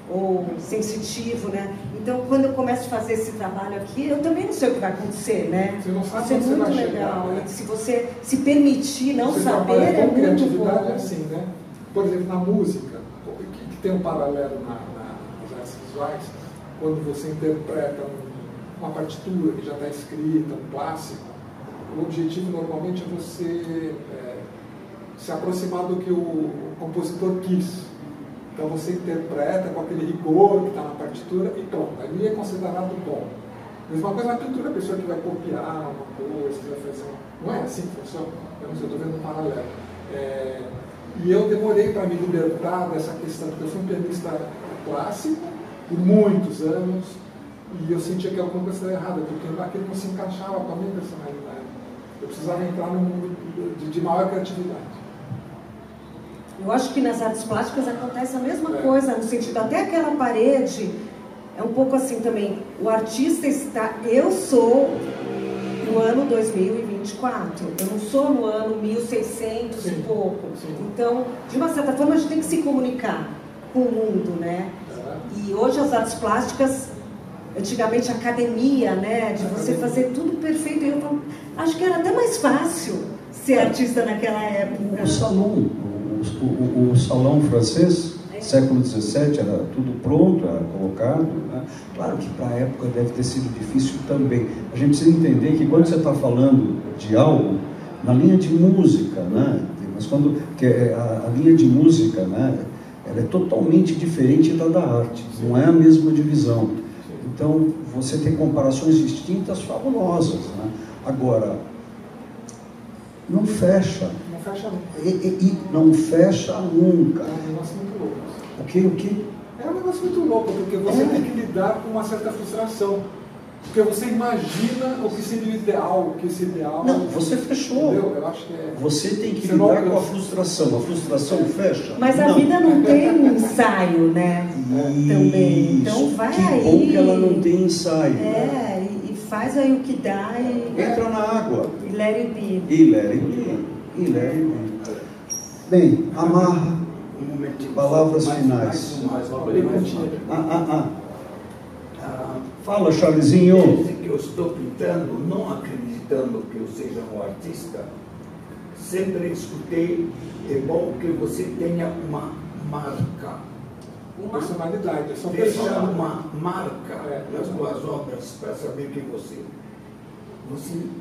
ou sensitivo, né? Então, quando eu começo a fazer esse trabalho aqui, eu também não sei o que vai acontecer, né? Você não sabe Isso é muito legal. Chegar, né? Se você se permitir não você saber, é muito criatividade bom. É assim, né? Por exemplo, na música, que tem um paralelo nas artes visuais, quando você interpreta uma partitura que já está escrita, um clássico, o objetivo normalmente é você se aproximar do que o compositor quis. Então você interpreta com aquele rigor que está na partitura e pronto, ali é considerado bom. Mesma coisa na pintura, a pessoa que vai copiar uma coisa, que vai fazer não é assim que funciona, eu não sei, estou vendo um paralelo. E eu demorei para me libertar dessa questão, porque eu fui um pianista clássico por muitos anos e eu sentia que alguma coisa estava errada, porque aquilo não se encaixava com a minha personalidade. Eu precisava entrar num mundo de maior criatividade. Eu acho que nas artes plásticas acontece a mesma coisa, no sentido, até aquela parede, é um pouco assim também, o artista está, eu sou no ano 2024, eu não sou no ano 1600 sim, e pouco. Sim. Então, de uma certa forma, a gente tem que se comunicar com o mundo, né? E hoje as artes plásticas, antigamente a academia, né? De você fazer tudo perfeito, eu falo, acho que era até mais fácil ser artista naquela época. O salão francês, século XVII, era tudo pronto, era colocado, né? Claro que para a época deve ter sido difícil também. A gente precisa entender que quando você está falando de algo, na linha de música, né? Mas quando a linha de música, né? Ela é totalmente diferente da arte, não é a mesma divisão. Então, você tem comparações distintas fabulosas, né? Agora, não fecha. fecha nunca. E não fecha nunca. É um negócio muito louco. O quê? É um negócio muito louco, porque você tem que lidar com uma certa frustração. Porque você imagina o que seria o ideal, o que esse ideal... Não, você fechou. Entendeu? Eu acho que é... Você tem que Você não lidar com a alcança. frustração. A frustração fecha? Mas a vida não tem ensaio, né? Também. Então vai que aí. bom que ela não tem ensaio. E faz aí o que dá e Entra na água. let it be. E let it be. E let it be. Bem, amarra. Um momentinho. Palavras finais. Mais uma Perguntinha. Fala, Charlezinho. Desde que eu estou pintando, não acreditando que eu seja um artista, sempre escutei, é bom que você tenha uma marca. Personalidade, é só Deixa personalidade. uma marca nas suas obras para saber que você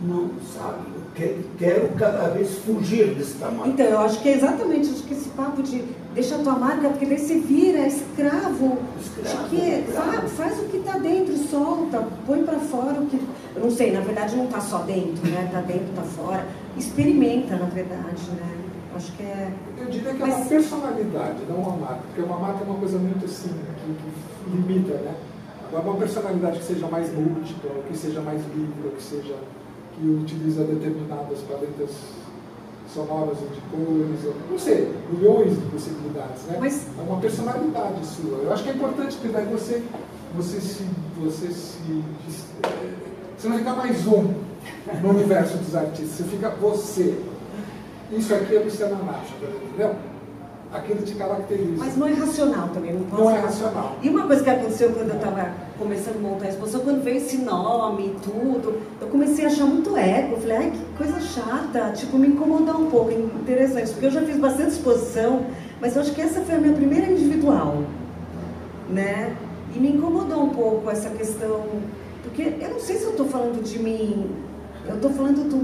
não sabe. Eu quero cada vez fugir desta marca. Então, eu acho que é exatamente esse papo de deixa a tua marca, porque daí você vira escravo. Faz o que está dentro, solta, põe para fora o que... Eu não sei, na verdade não está só dentro, né? Está dentro, está fora. Experimenta, na verdade, né? Acho que é... Eu diria que é uma personalidade, não uma marca. Porque uma marca é uma coisa muito assim, que limita, né? Agora, uma personalidade que seja mais múltipla, ou que seja mais livre, ou que utiliza determinadas paletas sonoras ou de cores, ou, não sei, milhões de possibilidades, né? Mas... É uma personalidade sua. Eu acho que é importante que daí você não fica mais um no universo dos artistas, você fica você. Isso aqui é o Luciano Nacho, entendeu? Aquilo te caracteriza. Mas não é racional também, não posso... Não é racional. E uma coisa que aconteceu quando eu estava começando a montar a exposição, quando veio esse nome e tudo, eu comecei a achar muito ego. Eu falei, ai, que coisa chata. Tipo, me incomodou um pouco. Interessante, porque eu já fiz bastante exposição, mas eu acho que essa foi a minha primeira individual, né? E me incomodou um pouco essa questão, porque eu não sei se eu estou falando de mim, eu estou falando do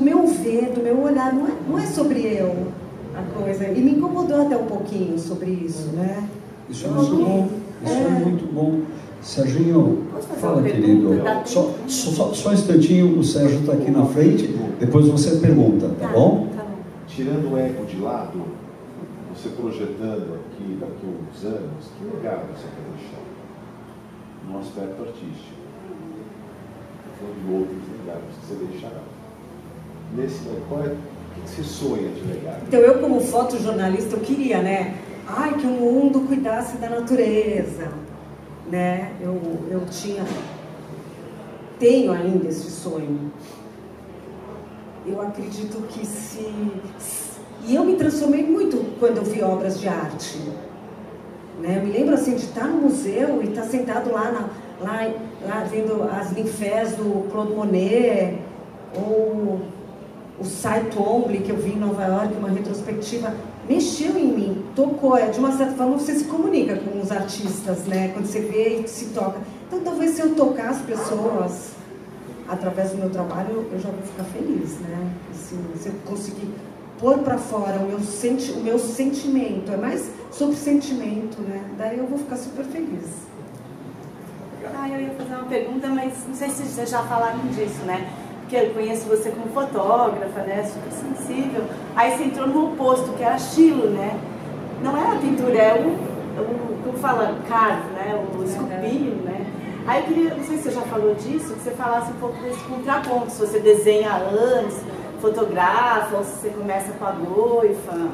meu ver, do meu olhar, não é sobre eu a coisa. E me incomodou até um pouquinho sobre isso, né? Isso é muito bom. Isso é muito bom. Serginho, fala, querido. Só um instantinho, o Sérgio está aqui na frente, depois você pergunta, tá bom? Tá bom. Tirando o ego de lado, você projetando aqui, daqui a uns anos, que legado você quer deixar no aspecto artístico? Estou falando de outros legados que você deixará. O que você sonha de legado? Então, eu como fotojornalista, eu queria, né? Ai, que o mundo cuidasse da natureza, né? Eu tenho ainda esse sonho. Eu acredito que e eu me transformei muito quando eu vi obras de arte, né? Eu me lembro assim de estar no museu e estar sentado lá vendo as ninfés do Claude Monet, ou o Cy Twombly, que eu vi em Nova York, uma retrospectiva, mexeu em mim, tocou. De uma certa forma você se comunica com os artistas, né? Quando você vê e se toca. Então talvez se eu tocar as pessoas através do meu trabalho, eu já vou ficar feliz, né? Assim, se eu conseguir pôr para fora o meu sentimento, é mais sobre sentimento, né? Daí eu vou ficar super feliz. Eu ia fazer uma pergunta, mas não sei se vocês já falaram disso, né? Porque eu conheço você como fotógrafa, né? Super sensível. Aí você entrou no oposto, que é a estilo, né? Não é a pintura, é como fala, carve, né? O esculpinho, né? Aí eu queria, não sei se você já falou disso, que você falasse um pouco desse contraponto, se você desenha há anos, fotografa, ou se você começa com a noiva.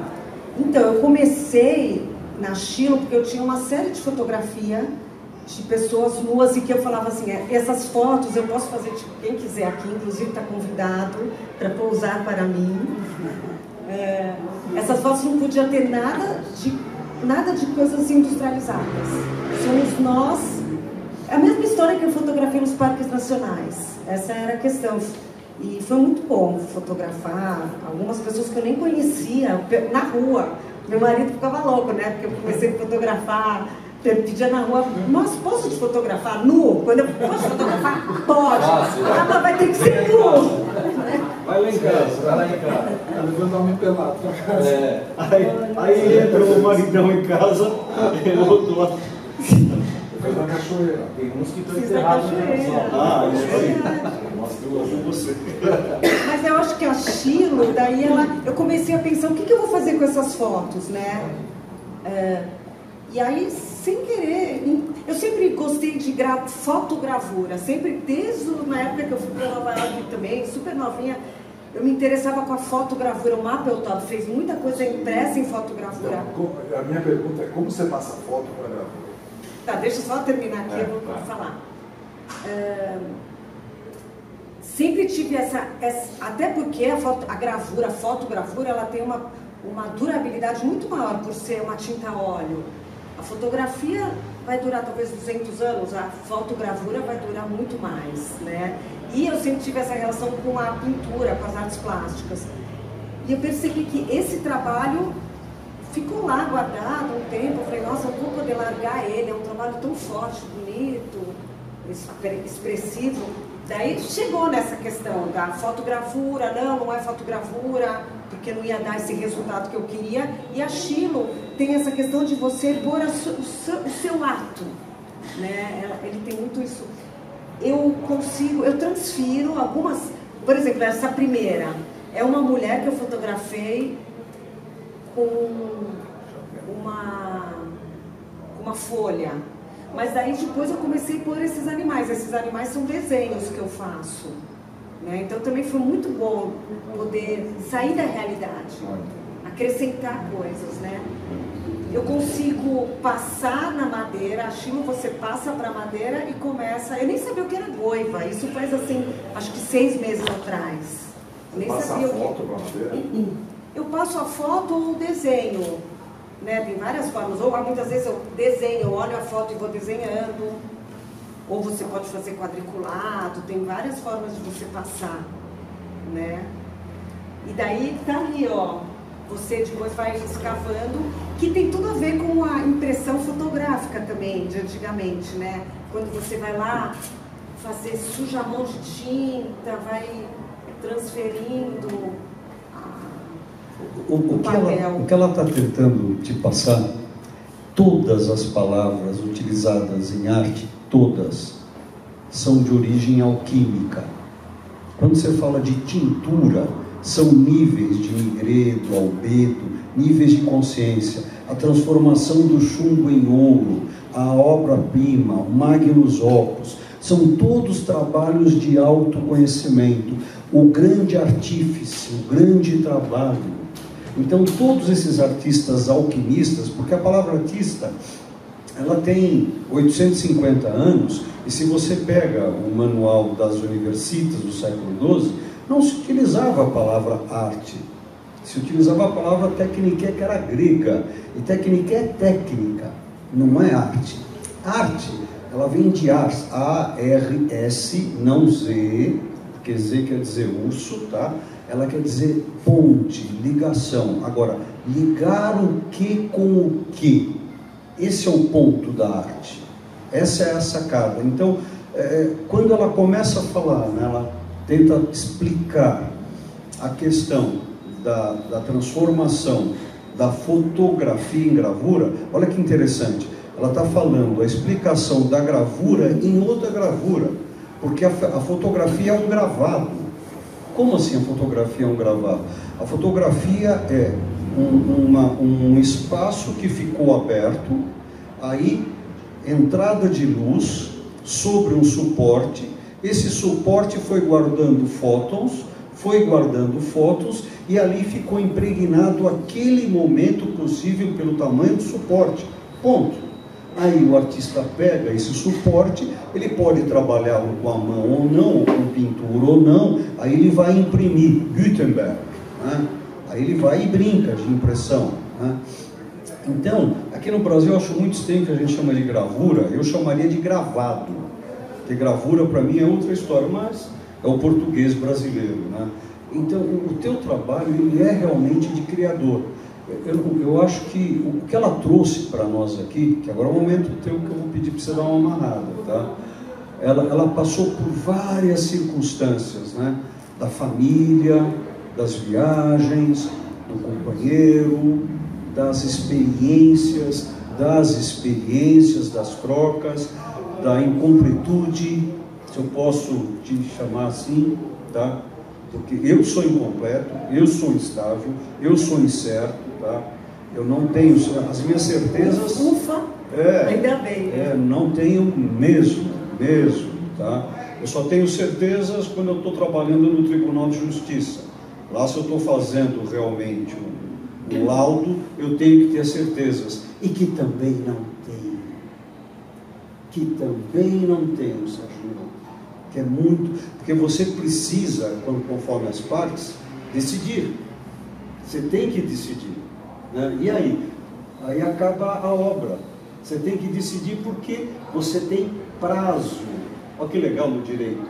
Então, eu comecei na estilo porque eu tinha uma série de fotografia de pessoas nuas e que eu falava assim, essas fotos eu posso fazer, tipo, quem quiser aqui, inclusive está convidado para pousar para mim. Essas fotos não podia ter nada de coisas industrializadas. Somos nós. É a mesma história que eu fotografei nos parques nacionais. Essa era a questão. E foi muito bom fotografar algumas pessoas que eu nem conhecia na rua. Meu marido ficava louco, né? Porque eu comecei a fotografar. Pedia na rua, mas posso te fotografar nu? Quando eu posso fotografar? Pode. Mas vai ter que ser nu. Vai lá em casa, vai lá em casa. Eu vou dar um pelado pra casa. Aí entrou o maridão em casa, ele voltou. Fez na cachoeira. Tem uns que estão Fiz na enterrados cachoeira. no sol. Ah, isso aí. Nós duas, né? Você. Mas eu acho que a Chilo, daí eu comecei a pensar, o que eu vou fazer com essas fotos, né? E aí, sem querer, eu sempre gostei de fotogravura, sempre, desde na época que eu fui para Nova York também, super novinha, eu me interessava com a fotogravura. O Mapplethorpe fez muita coisa impressa em fotogravura. Então, a minha pergunta é, como você passa foto para gravura? Tá, deixa eu só terminar aqui, eu vou falar. Sempre tive essa, até porque a fotogravura, ela tem uma durabilidade muito maior por ser uma tinta a óleo. A fotografia vai durar talvez 200 anos, a fotogravura vai durar muito mais, né? E eu sempre tive essa relação com a pintura, com as artes plásticas. E eu percebi que esse trabalho ficou lá guardado um tempo. Eu falei, nossa, eu não vou poder largar ele, é um trabalho tão forte, bonito, expressivo. Daí chegou nessa questão da fotogravura, não é fotogravura, porque não ia dar esse resultado que eu queria. E a Chilo tem essa questão de você pôr o seu ato, né? Ele tem muito isso. Eu transfiro algumas, por exemplo, essa primeira, é uma mulher que eu fotografei com uma folha. Mas daí depois eu comecei a pôr esses animais são desenhos que eu faço, né? Então também foi muito bom poder sair da realidade, acrescentar coisas, né? Eu consigo passar na madeira, a Chilo você passa para a madeira e começa, eu nem sabia o que era goiva, isso faz assim, acho que 6 meses atrás. Nem sabia o que. Passa a foto para a madeira? Eu passo a foto ou o desenho. Né, tem várias formas, ou muitas vezes eu desenho, eu olho a foto e vou desenhando, ou você pode fazer quadriculado, tem várias formas de você passar, né? E daí tá ali, ó, você depois vai escavando, que tem tudo a ver com a impressão fotográfica também, de antigamente, né? Quando você vai lá fazer, suja a mão de tinta, vai transferindo o que ela está tentando te passar, todas as palavras utilizadas em arte, todas, são de origem alquímica. Quando você fala de tintura, são níveis de nigredo, albedo, níveis de consciência, a transformação do chumbo em ouro, a obra-prima, o magnus opus, são todos trabalhos de autoconhecimento, o grande artífice, o grande trabalho. Então todos esses artistas alquimistas, porque a palavra artista, ela tem 850 anos, e se você pega o manual das universitas do século XII, não se utilizava a palavra arte, se utilizava a palavra técnica, que era grega, e técnica é técnica, não é arte. Arte, ela vem de ars, A-R-S, não Z, porque Z quer dizer urso, tá? Ela quer dizer ponte, ligação. Agora, ligar o que com o que? Esse é o ponto da arte. Essa é a sacada. Então, quando ela começa a falar, né, ela tenta explicar a questão da transformação da fotografia em gravura, olha que interessante. Ela está falando a explicação da gravura em outra gravura, porque a fotografia é um gravado. Como assim a fotografia é um gravado? A fotografia é um espaço que ficou aberto, aí entrada de luz sobre um suporte, esse suporte foi guardando fótons, e ali ficou impregnado aquele momento possível pelo tamanho do suporte, ponto. Aí o artista pega esse suporte, ele pode trabalhá-lo com a mão ou não, ou com pintura ou não, aí ele vai imprimir, Gutenberg, né? Aí ele vai e brinca de impressão, né? Então, aqui no Brasil eu acho muito estranho que a gente chama de gravura, eu chamaria de gravado, porque gravura para mim é outra história, mas é o português brasileiro, né? Então, o teu trabalho, ele é realmente de criador. Eu acho que o que ela trouxe para nós aqui, que agora é o momento teu que eu vou pedir para você dar uma amarrada, tá? Ela passou por várias circunstâncias, né? Da família, das viagens, do companheiro, das experiências, das trocas, da incompletude, se eu posso te chamar assim, tá? porque eu sou incompleto, eu sou instável, eu sou incerto, tá? Eu não tenho as minhas certezas. Ufa, ainda bem. Não tenho mesmo, tá? Eu só tenho certezas quando eu estou trabalhando no Tribunal de Justiça. Lá, se eu estou fazendo realmente um laudo, eu tenho que ter certezas. E que também não tenho, Sérgio. Que é muito, porque você precisa, conforme as partes, decidir. Você tem que decidir, né? E aí acaba a obra. Você tem que decidir porque você tem prazo. Olha que legal no direito.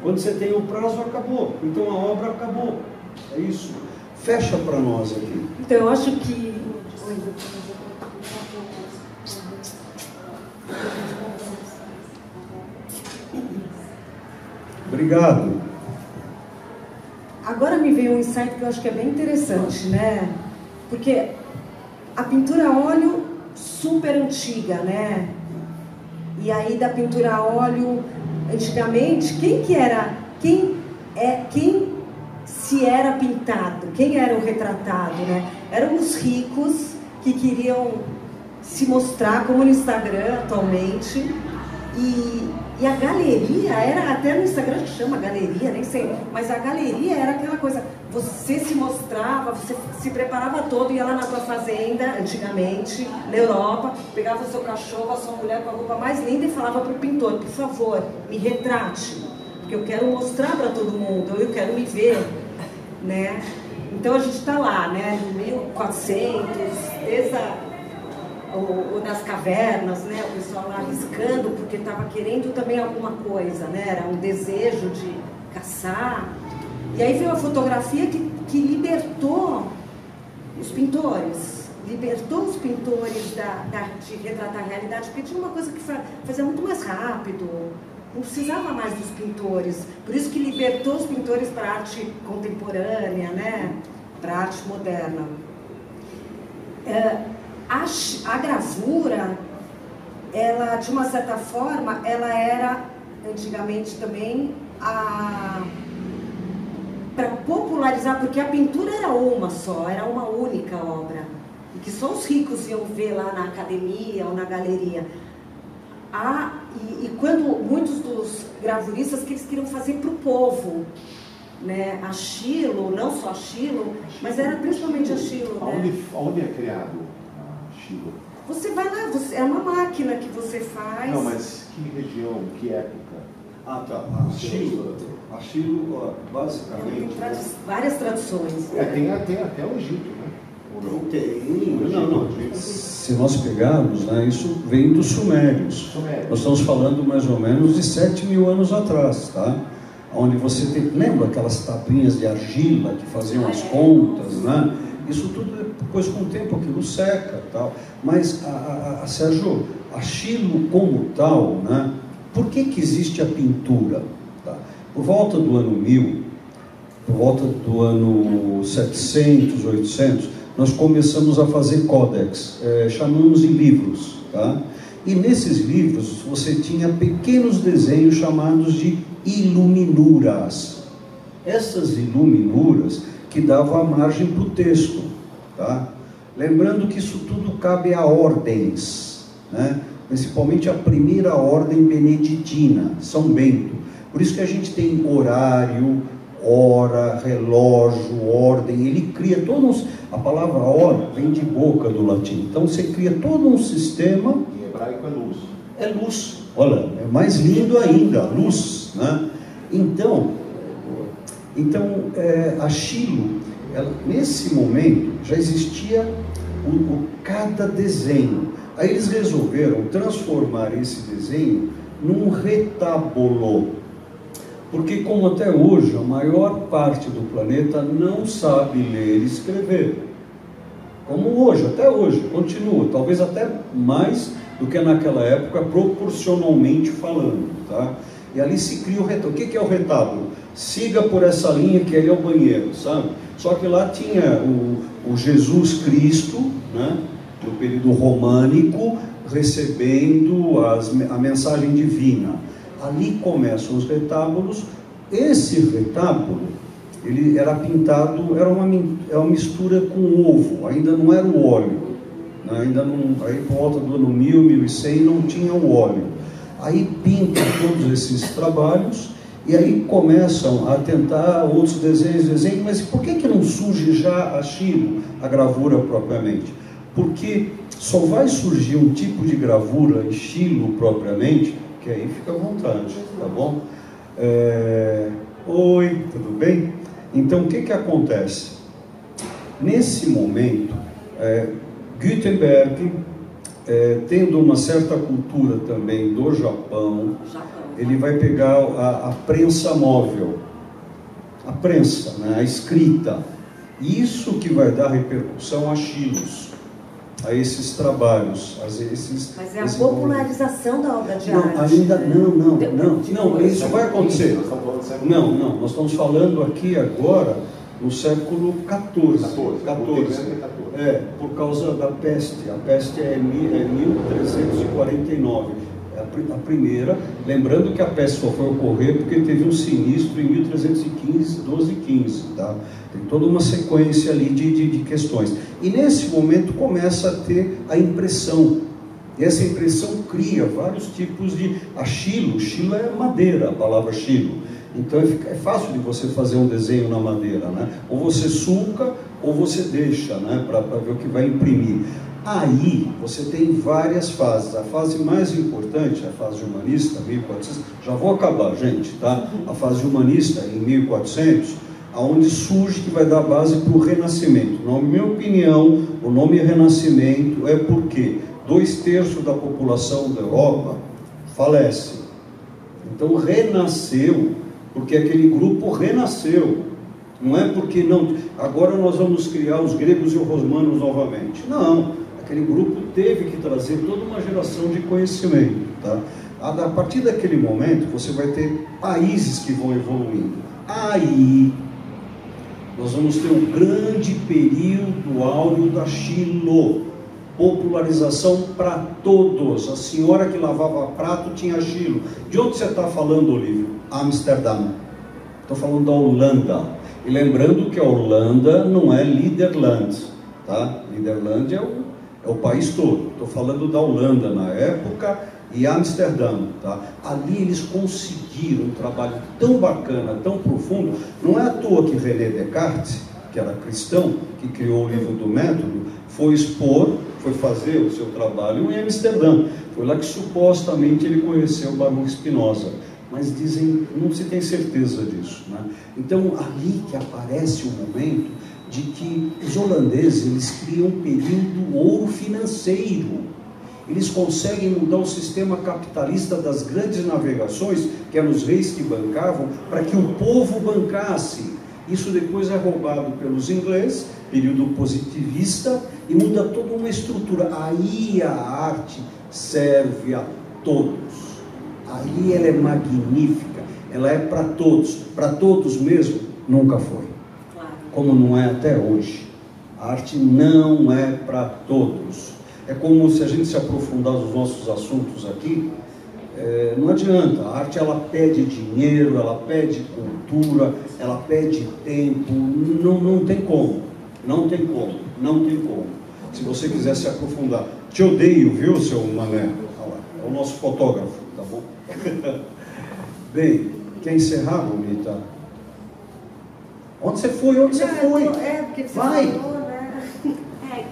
Quando você tem o prazo, acabou. Então a obra acabou. É isso. Fecha para nós aqui. Então eu acho que... Obrigado. Agora me veio um insight que eu acho que é bem interessante, né? Porque a pintura a óleo super antiga, né? E aí da pintura a óleo, antigamente, quem se era pintado, quem era o retratado, né? Eram os ricos que queriam se mostrar, como no Instagram atualmente, e a galeria era, até no Instagram que chama galeria, nem sei, mas a galeria era aquela coisa, você se mostrava, você se preparava todo, ia lá na tua fazenda, antigamente, na Europa, pegava o seu cachorro, a sua mulher com a roupa mais linda e falava para o pintor, por favor, me retrate, porque eu quero mostrar para todo mundo, eu quero me ver, né? Então a gente está lá, né, no 1400, desde ou das cavernas, né, o pessoal lá arriscando, porque estava querendo também alguma coisa, né, era um desejo de caçar. E aí veio a fotografia que libertou os pintores de retratar a realidade, porque tinha uma coisa que fazia muito mais rápido, não precisava mais dos pintores. Por isso que libertou os pintores para a arte contemporânea, né, para a arte moderna. A gravura, ela, de uma certa forma, ela era, antigamente também, para popularizar, porque a pintura era uma só, era uma única obra, e que só os ricos iam ver lá na academia ou na galeria. E quando muitos dos gravuristas que eles queriam fazer para o povo, né, a Chilo, não só a Chilo, mas era principalmente a Chilo. Onde é criado a Chilo? Você vai lá, é uma máquina que você faz. Não, mas que região, que época? Ah, tá. A Chilo, basicamente... Tem várias traduções. Tem até o Egito, né? Não. Se nós pegarmos, né, isso vem dos Sumérios. Nós estamos falando mais ou menos de 7.000 anos atrás, tá? Onde você tem, lembra aquelas tapinhas de argila que faziam as contas, né? Isso tudo, depois com o tempo aquilo seca, tal. Mas, Sérgio, a Chilo como tal, né? Por que existe a pintura? Tá? Por volta do ano 1000, por volta do ano 700, 800, nós começamos a fazer códex, chamamos de livros, tá? E nesses livros você tinha pequenos desenhos chamados de iluminuras. Essas iluminuras que davam a margem para o texto, tá? Lembrando que isso tudo cabe a ordens, né? Principalmente a primeira ordem beneditina, São Bento. Por isso que a gente tem horário, hora, relógio, ordem. Ele cria todos. A palavra hora vem de boca do latim. Então você cria todo um sistema. Em hebraico é luz. É luz. Olha, é mais lindo ainda, luz, né? Então a Chilo, nesse momento já existia cada desenho. Aí eles resolveram transformar esse desenho num retábulo, porque como até hoje a maior parte do planeta não sabe ler e escrever, como hoje, até hoje, continua, talvez até mais do que naquela época, proporcionalmente falando, tá? E ali se cria o retábulo. O que é o retábulo? Siga por essa linha que aí é o banheiro, sabe? Só que lá tinha o Jesus Cristo, né? No período românico, recebendo a mensagem divina. Ali começam os retábulos. Esse retábulo ele era pintado, era uma mistura com ovo, ainda não era o óleo, né? Ainda não, aí por volta do ano 1000, 1100 não tinha o óleo. Aí pinta todos esses trabalhos e aí começam a tentar outros desenhos, mas por que não surge já a Chilo, a gravura propriamente? Porque só vai surgir um tipo de gravura estilo propriamente, que aí fica à vontade, tá bom? Oi, tudo bem? Então o que acontece? Nesse momento, Gutenberg, tendo uma certa cultura também do Japão, ele vai pegar a prensa móvel, a prensa, né, a escrita, isso que vai dar repercussão a Chilos, a esses trabalhos, mas é a popularização da obra de arte. Ainda não, isso vai acontecer. Não, nós estamos falando aqui agora no século XIV. Por causa da peste. A peste é 1349. A primeira, lembrando que a peste só foi ocorrer porque teve um sinistro em 1315, 1215, tá? Tem toda uma sequência ali de questões. E nesse momento começa a ter a impressão. E essa impressão cria vários tipos de... Chilo é madeira, a palavra chilo. Então é fácil de você fazer um desenho na madeira, né? Ou você sulca ou você deixa, né? Para ver o que vai imprimir. Aí você tem várias fases. A fase mais importante é a fase humanista, 1400. Já vou acabar, gente, tá? A fase humanista em 1400, aonde surge que vai dar base para o Renascimento. Na minha opinião, o nome Renascimento é porque 2/3 da população da Europa falece. Então renasceu, porque aquele grupo renasceu. Não é porque não, agora nós vamos criar os gregos e os romanos novamente. Não, aquele grupo teve que trazer toda uma geração de conhecimento, tá? A partir daquele momento, você vai ter países que vão evoluindo. Aí, nós vamos ter um grande período áureo da Chilo. Popularização para todos. A senhora que lavava prato tinha Chilo. De onde você está falando, Olívio? Amsterdã. Estou falando da Holanda. E lembrando que a Holanda não é Nederland, tá? Nederland é o país todo. Estou falando da Holanda na época e Amsterdã, tá? Ali eles conseguiram um trabalho tão bacana, tão profundo. Não é à toa que René Descartes, que era cristão, que criou o livro do método, foi fazer o seu trabalho em Amsterdã. Foi lá que supostamente ele conheceu Baruch Spinoza. Mas dizem, não se tem certeza disso, né? Então, ali que aparece o momento de que os holandeses, eles criam um período ouro financeiro. Eles conseguem mudar o sistema capitalista das grandes navegações, que eram os reis que bancavam, para que o povo bancasse. Isso depois é roubado pelos ingleses, período positivista, e muda toda uma estrutura. Aí a arte serve a todos. Aí ela é magnífica, ela é para todos mesmo, nunca foi, como não é até hoje. A arte não é para todos. É como se a gente se aprofundar nos nossos assuntos aqui, não adianta. A arte, ela pede dinheiro, ela pede cultura, ela pede tempo, não tem como, não tem como. Se você quiser se aprofundar, te odeio, viu, seu Mané? É o nosso fotógrafo, tá bom? Bem, quer encerrar, Bonita? Onde você foi? Porque você vai! Falou, né?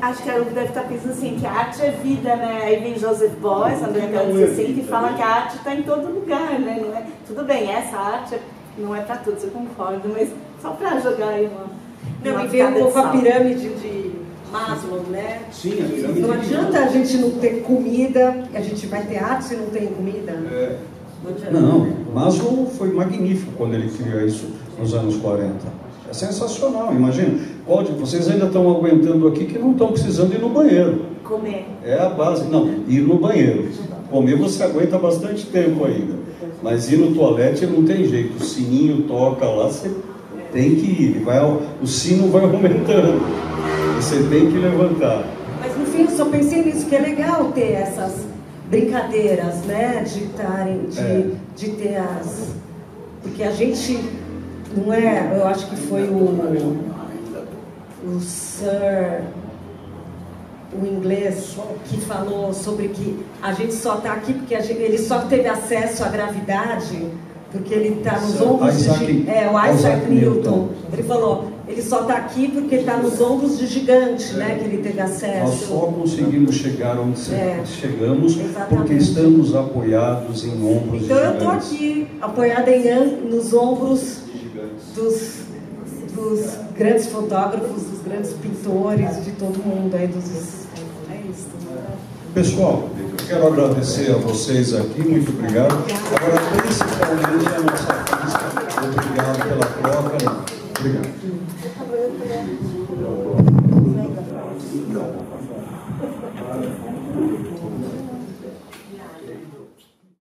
Acho que a Lu deve estar pensando assim, que a arte é vida, né? Aí vem Joseph Beuys, na década de 60, e fala que a arte está em todo lugar, né? Não é? Tudo bem, essa arte não é para todos, eu concordo, mas só para jogar aí uma e veio um pouco a pirâmide de Maslow, né? Sim, a pirâmide. Não adianta a gente não ter comida, a gente vai ter arte se não tem comida. Não, Maslow foi magnífico quando ele criou isso nos anos 40. É sensacional, imagina. Vocês ainda estão aguentando aqui que não estão precisando ir no banheiro. Comer. É a base. Não, ir no banheiro. Comer você aguenta bastante tempo ainda. Mas ir no toalete não tem jeito. O sininho toca lá, você tem que ir. O sino vai aumentando. Você tem que levantar. Mas no fim eu só pensei nisso, que é legal ter essas brincadeiras, né? De ter as... Porque a gente não é? Eu acho que foi o Sir, o inglês, que falou sobre que a gente só está aqui porque ele só teve acesso à gravidade porque ele está nos ombros o Isaac Newton. Ele falou, ele só está aqui porque está nos ombros de gigante, né, que ele teve acesso. Nós só conseguimos chegar onde chegamos porque estamos apoiados em ombros de gigantes. Então eu estou aqui, apoiada nos ombros dos grandes fotógrafos, dos grandes pintores, de todo mundo aí, é isso. Pessoal, eu quero agradecer a vocês aqui, muito obrigado. Agora, principalmente a nossa pista, obrigado pela troca. Obrigado.